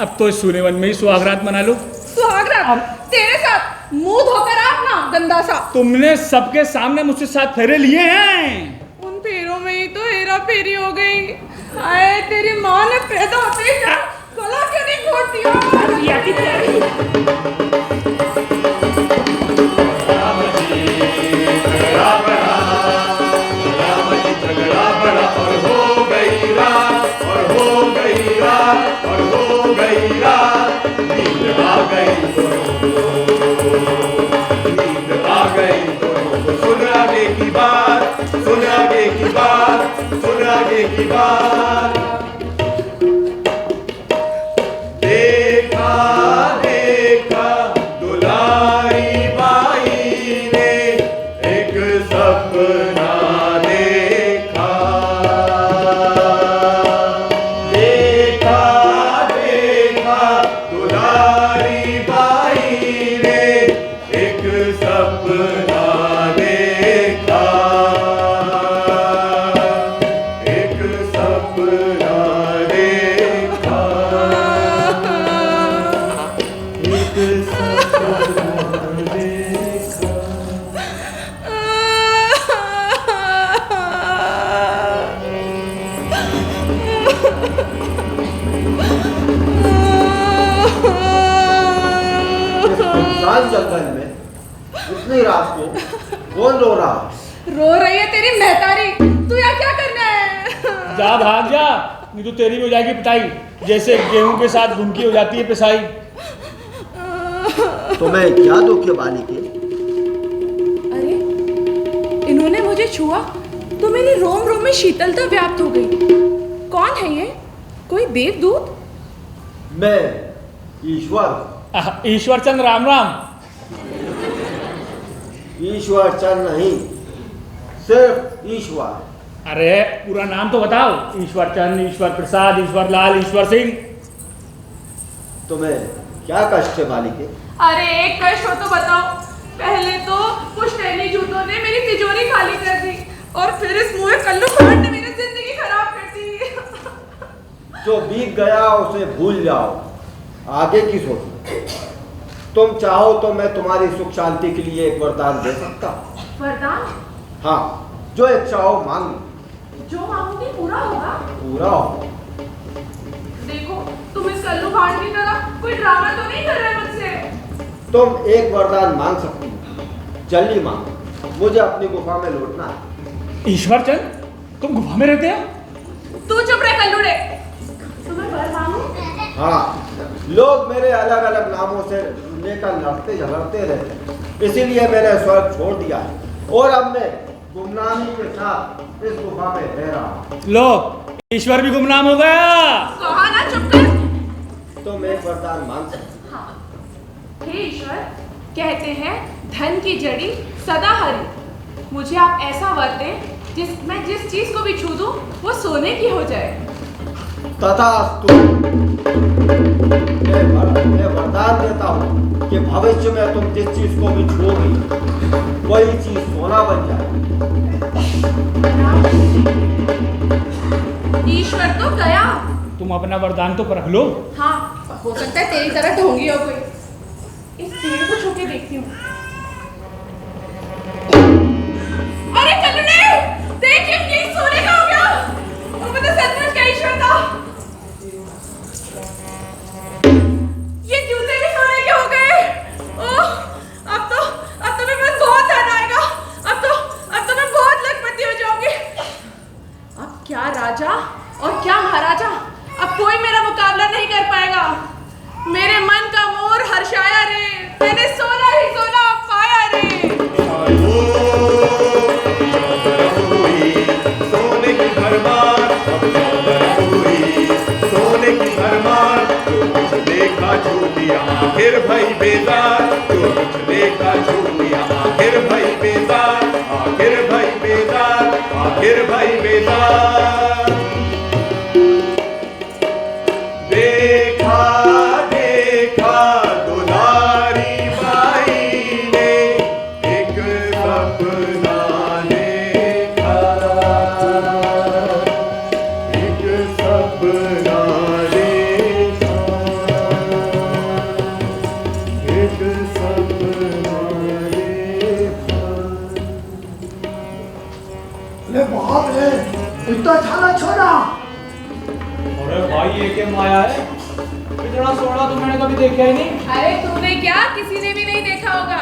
अब तो इस सूने वन में ही सुहागरात मना लो। सुहागरात? तेरे साथ मुंह धोकर आप ना, गंदा सा। तुमने सबके सामने मुझसे 7 फेरे लिए हैं। उन फेरों में ही तो हेरा फेरी हो गई। आए, तेरी माँ ने पैदा होते ही गला क्यों नहीं घोट दिया? झगड़ा बड़ा और हो गई रात, और हो गई रात, और हो गई रात। नींद आ गई नींद आ गई सुन आगे की बात, सुन आगे की बात, सुन आगे की बात। देखा देखा दुलारी बाई ने एक सपना देखा। देखा देखा दुलारी बाई ने एक सपना देखा। सुनसान जंगल में इतनी रात को कौन रो रहा है? रो रही है तेरी महतारी। तू यहाँ क्या करना है? जा भाग जा, नहीं तो तेरी भी हो जाएगी पिटाई, जैसे गेहूं के साथ भुनकी हो जाती है पिसाई। तुम्हें क्या दुख है बालिके? अरे इन्होंने मुझे छुआ तो मेरी रोम रोम में शीतलता व्याप्त हो गई। कौन है ये? कोई देवदूत? मैं ईश्वर। ईश्वर चंद राम राम। ईश्वर चंद नहीं, सिर्फ ईश्वर। अरे पूरा नाम तो बताओ। ईश्वर चंद, ईश्वर प्रसाद, ईश्वर लाल, ईश्वर सिंह। तुम्हें क्या कष्ट है बालिके? अरे एक कष्ट हो तो बताओ। पहले तो पुश्तैनी जूतों ने मेरी तिजोरी खाली कर दी और फिर इस मुंह कल्लू भाट ने मेरी जिंदगी खराब कर दी। जो बीत गया उसे भूल जाओ, आगे की सोचो। तुम चाहो तो मैं तुम्हारी सुख शांति के लिए एक वरदान दे सकता हूँ। वरदान? हाँ, जो एक चाहो मांग। जो मांगूंगी पूरा होगा? पूरा हो। देखो तुम इस कल्लू भाट की तरह कोई ड्रामा तो नहीं कर रहे मुझसे। तुम एक वरदान मांग सकती हो, जल्दी मांगो। मुझे अपनी गुफा में लौटना है। ईश्वर चंद, तुम गुफा में रहते हो? तू चुप रह कल्लूड़े। तुम्हें वर मांगू? हाँ, लोग मेरे अलग अलग नामों से लेकर लड़ते झगड़ते रहते, इसीलिए मैंने स्वर्ग छोड़ दिया है और अब मैं गुमनामी के साथ इस गुफा में रह रहा हूँ। लो, ईश्वर भी गुमनाम हो गया। कहा ना चुप कर। तुम एक वरदान मांग सकते। हाँ। हे ईश्वर, कहते हैं धन की जड़ी सदा हरी। मुझे आप ऐसा वर दें मैं जिस चीज को भी छू दूं वो सोने की हो जाए। तथास्तु। मैं वरदान देता हूँ कि भविष्य में तुम जिस चीज को भी छूओगी वही चीज सोना बन जाए। ईश्वर तो गया। तुम अपना वरदान तो रख लो। हाँ, हो सकता है तेरी तरह ढोंगी हो कोई। इस पेड़ को छू के देखती हूँ। अरे कल्लूड़े, देख ये सोने का हो गया। और मुझे सचमुच का ईश्वर था। ये जूते भी सोने के हो गए। ओह, अब तो मेरे पास बहुत धन आएगा। अब तो मैं बहुत लखपति हो जाऊंगी। अब क्या राजा और क्या महाराजा, अब कोई मेरा मुकाबला नहीं कर पाएगा। मेरे मन का मोर हर्षाया रे, मैंने सोना ही सोना पाया रे। सोने की भरमार अब हुई, सोने की भरमार जो कुछ देखा छू दिया आखिर भाई बेजार, जो कुछ देखा छू दिया आखिर भाई बेजार, आखिर भाई बेजार, आखिर भाई बेजार। देखा देखा दुलारी बाई ने एक सपना देखा, एक सपना देखा, एक सपना देखा। ले बाप रे, इतना छाना छोड़ा। अरे भाई ये क्या माया है? इतना सोना तो मैंने कभी देखा ही नहीं। अरे तूने क्या, किसी ने भी नहीं देखा होगा।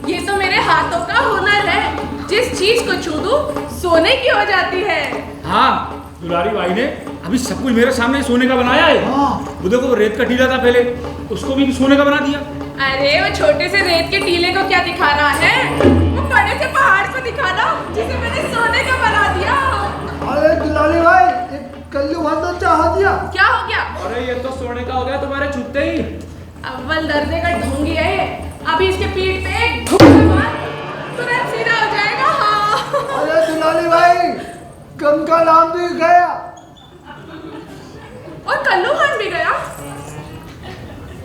ये तो मेरे हाथों का हुनर है। जिस चीज को छू दूं सोने की हो जाती है। हाँ, दुलारी भाई ने अभी सब कुछ मेरे सामने सोने का बनाया है। वो देखो, वो रेत का टीला था पहले, उसको भी सोने का बना दिया। अरे वो छोटे से रेत के टीले को क्या दिखा रहा है? वो बड़े से पहाड़ को दिखाना जिसे मैंने सोने का बना दिया। अरे दुलारी भाई, कल्लू भाट तो चाह दिया। क्या हो गया? अरे ये तो सोने का हो गया तुम्हारे छुपते ही। अव्वल दर्जे का ढोंगी है ये। अभी इसके पीठ पे एक घूसा मार, तुरंत सीधा हो जाएगा। हाँ। अरे दुलारी भाई, कम का नाम भी गया और कल्लू भाट भी गया।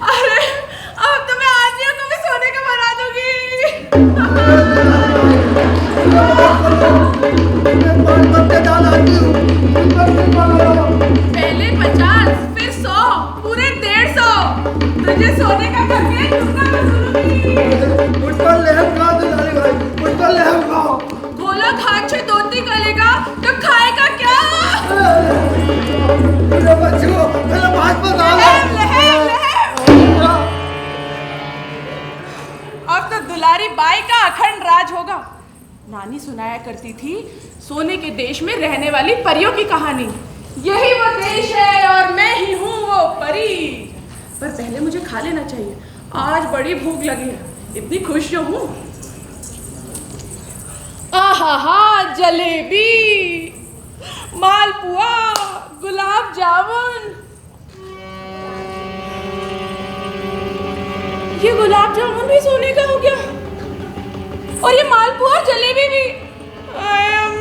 अरे अब तो मैं आदमियों को भी सोने का बना दूंगी। पहले 50, फिर 100, पूरे 150 तुझे सोने का करके कितना वसूलूंगी। मुझ पर लहम खाओ दुलारी भाई, मुझ पर लहम खाओ। गोला खाट से दोती करेगा तो खाएगा क्या? मेरे बच्चों, मेरे भाट पर डालो। लहम लहम लहम। दुलारी बाई का अखंड राज होगा। नानी सुनाया करती थी सोने के देश में रहने वाली परियों की कहानी। यही वो देश है और मैं ही हूँ वो परी। पर पहले मुझे खा लेना चाहिए, आज बड़ी भूख लगी है, इतनी खुश जो हूँ। आहा, जलेबी, मालपुआ, गुलाब जामुन। ये गुलाब जामुन भी सोने का हो गया और ये मालपुआ और जलेबी भी।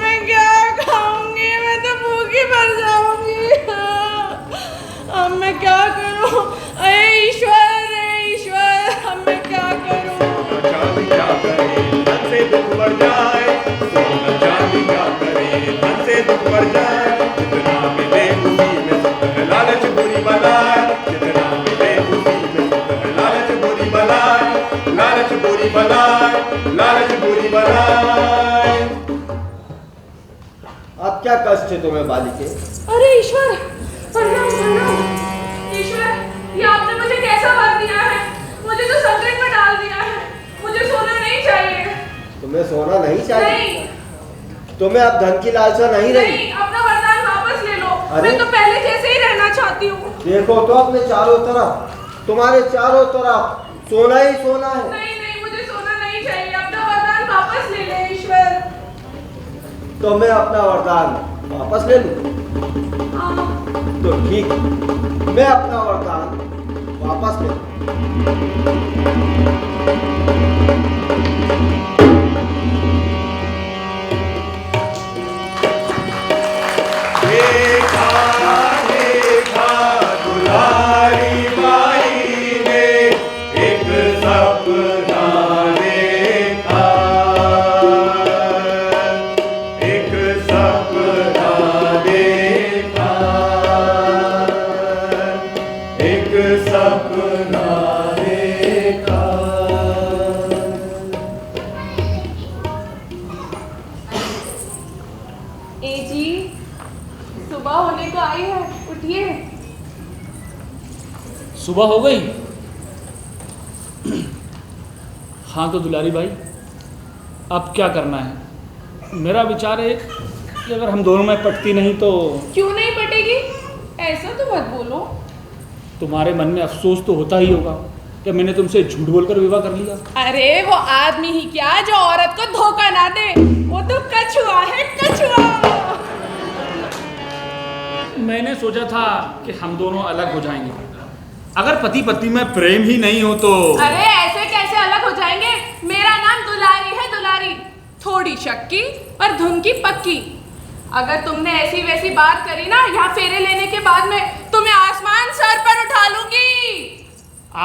मैं क्या खाऊंगी, मैं तो भूखी मर जाऊंगी। अब मैं क्या करूं? ईश्वर, अब मैं क्या करूं? चांदी क्या करे, धन से दुख बढ़ जाए। सोना चांदी क्या करे, धन से दुख बढ़ जाए। जितना मिले उसी में सुख है, लालच बुरी बलाए। जितना मिले उसी में सुख है, लालच बुरी बलाए। लालच बुरी बलाए, लालच बुरी बलाए। अब क्या कष्ट है तुम्हें बालिके? अरे ईश्वर, प्रणाम प्रणाम। ईश्वर, ये आपने मुझे कैसा वर दिया है? मुझे तो संकट में डाल दिया है। मुझे सोना नहीं चाहिए। तुम्हें सोना नहीं चाहिए? नहीं। तुम्हें अब धन की लालसा नहीं रही? नहीं, अपना वरदान वापस ले लो। अरे? मैं तो पहले जैसे ही रहना चाहती हूँ। देखो तो अपने चारों तरफ, तुम्हारे चारों तरफ सोना ही सोना है। नहीं, मुझे सोना नहीं चाहिए। अपना वरदान वापस ले ले ईश्वर। तो मैं अपना वरदान वापस ले लूं? तो ठीक, मैं अपना वरदान वापस ले लूं। देखा दुलारी बाई ने एक सपना देखा। एक सपना देखा। एक सपना देखा। ए जी, सुबह होने को आई है, उठिए। सुबह हो गई? हाँ तो दुलारी भाई, अब क्या करना है? मेरा विचार है कि अगर हम दोनों में पटती नहीं तो। क्यों नहीं पटेगी? ऐसा तो मत बोलो। तुम्हारे मन में अफसोस तो होता ही होगा कि मैंने तुमसे झूठ बोलकर विवाह कर लिया। अरे वो आदमी ही क्या जो औरत को धोखा ना दे, वो तो कछुआ है, कछुआ। मैंने सोचा था कि हम दोनों अलग हो जाएंगे। अगर पति पत्नी में प्रेम ही नहीं हो तो। अरे ऐसे कैसे अलग हो जाएंगे? मेरा नाम दुलारी है, दुलारी। थोड़ी शक्की पर धुन की पक्की। अगर तुमने ऐसी वैसी बात करी ना, यहाँ फेरे लेने के बाद में तुम्हें आसमान सर पर उठा लूंगी।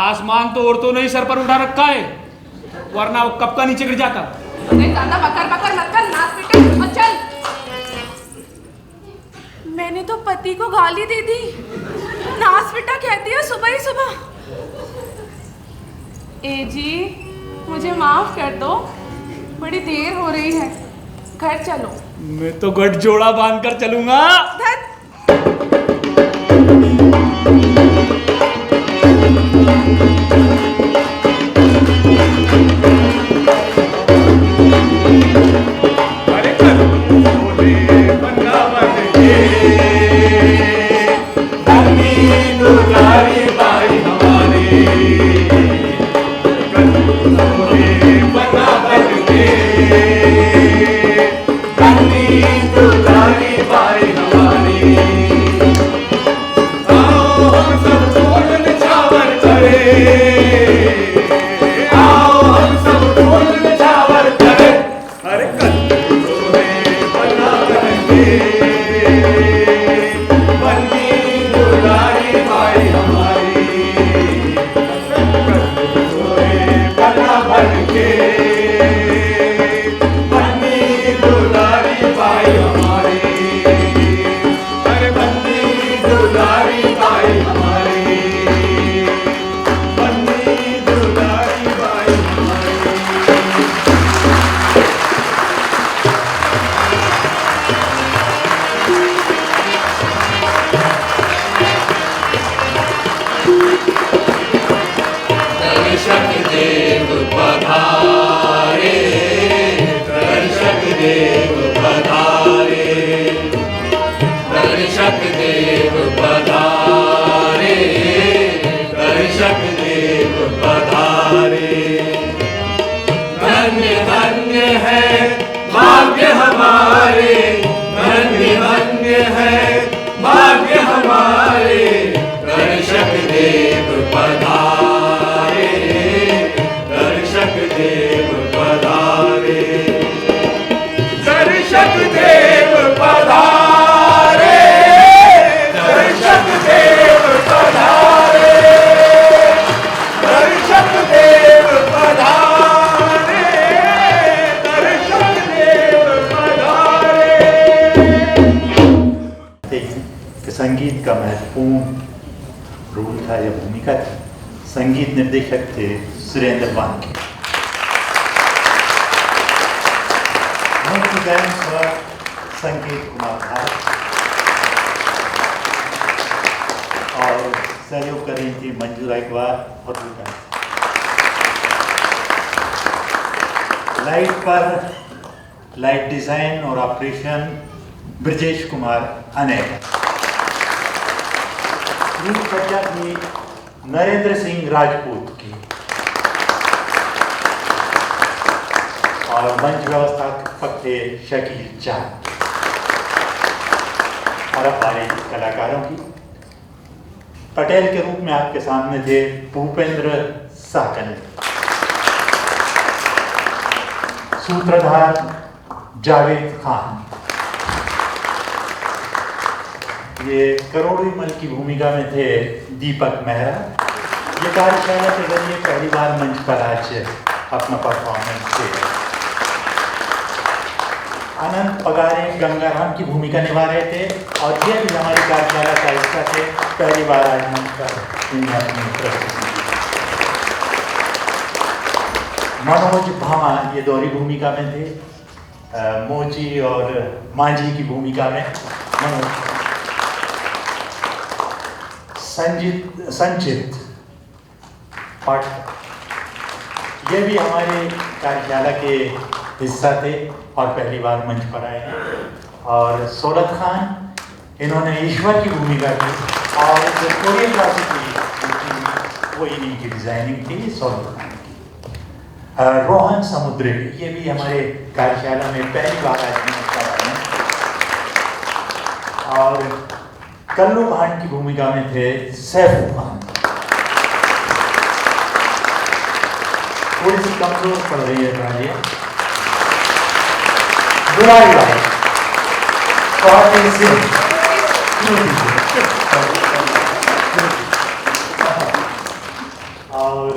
आसमान तो औरतों ने ही सर पर उठा रखा है, वरना वो कब का नीचे गिर जाता। अरे ज्यादा बकर बकर मत कर, नाक पिटे और चल। मैंने तो पति को गाली दे दी, नास पिटा कहती है सुबह ही सुबह। ए जी, मुझे माफ कर दो, बड़ी देर हो रही है, घर चलो। मैं तो गठजोड़ा बांधकर चलूंगा। अरे चलो सोने बन्ना बन के, धनी दुलारी बाई हमारी। सोने बन्ना बन के, धनी दुलारी बाई हमारी। आओ हम सब ढोल निछावर करें। आओ हम सब ढोल निछावर करें। अरे दुलारी बाई हमारी। बना बन के, बन्नी दुलारी बाई हमारी। अरे बन्नी दुलारी बाई हमारी। बन्नी दुलारी बाई हमारी। पधारे, दर्शक देव पधारे, दर्शक देव पधारे। धन्य धन्य है भाग्य हमारे, धन्य धन्य है भाग्य हमारे, दर्शक देव पधारे, दर्शक देव पधारे, दर्शक देव पधारे, दर्शक देव पधारे, दर्शक देव पधारे, दर्शक देव पधारे। कि संगीत का महत्वपूर्ण रोल था या भूमिका थी। संगीत निर्देशक थे सुरेंद्र वानखे। मुख्य गायन स्वर संकेत कुमार भारत और सहयोग कर रही थी मंजू रायकवार और रूपा। लाइट पर लाइट डिजाइन और ऑपरेशन ब्रजेश कुमार अनेक। रूपसज्जा थी नरेंद्र सिंह राजपूत की और मंच व्यवस्थापक थे शकील चांद। और अब हमारे कलाकारों की पटेल के रूप में आपके सामने थे भूपेंद्र साकन, सूत्रधार जावेद खान। ये करोड़ी मल की भूमिका में थे दीपक मेहरा। ये कार्यशाला के जरिए पहली बार मंच पर आज अपना परफॉर्मेंस किया। अनंत पगारे गंगाराम की भूमिका निभा रहे थे और ये भी हमारी कार्यशाला का हिस्सा थे। पहली बार आज मंच पर इन्हें अपनी प्रस्तुति दी। मनोज भामा ये दोहरी भूमिका में थे, मोची और मांझी की भूमिका में मनोज। संचित पाठक ये भी हमारे कार्यशाला के हिस्सा थे और पहली बार मंच पर आए हैं। और सोलत खान इन्होंने ईश्वर की भूमिका की और जो कोरियोग्राफी की वो इन्हीं की डिजाइनिंग थी सोलत खान की। रोहन समुद्री ये भी हमारे कार्यशाला में पहली बार आज मंच पर आए हैं। और कल्लू भान की भूमिका में थे सैफ खान। थोड़ी सी कमजोर पड़ रही है तालियां। दुलारी भाई स्वाति सिंह और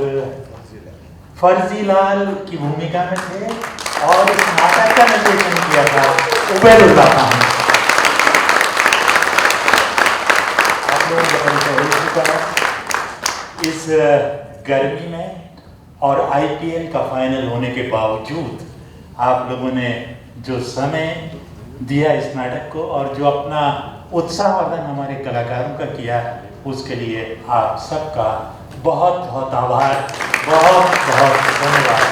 फर्जी लाल की भूमिका में थे और इस नाटक का निर्देशन किया था उबैदुल्लाह खान। इस गर्मी में और आईपीएल का फाइनल होने के बावजूद आप लोगों ने जो समय दिया इस नाटक को और जो अपना उत्साहवर्धन हमारे कलाकारों का किया उसके लिए आप सबका बहुत बहुत आभार, बहुत बहुत धन्यवाद।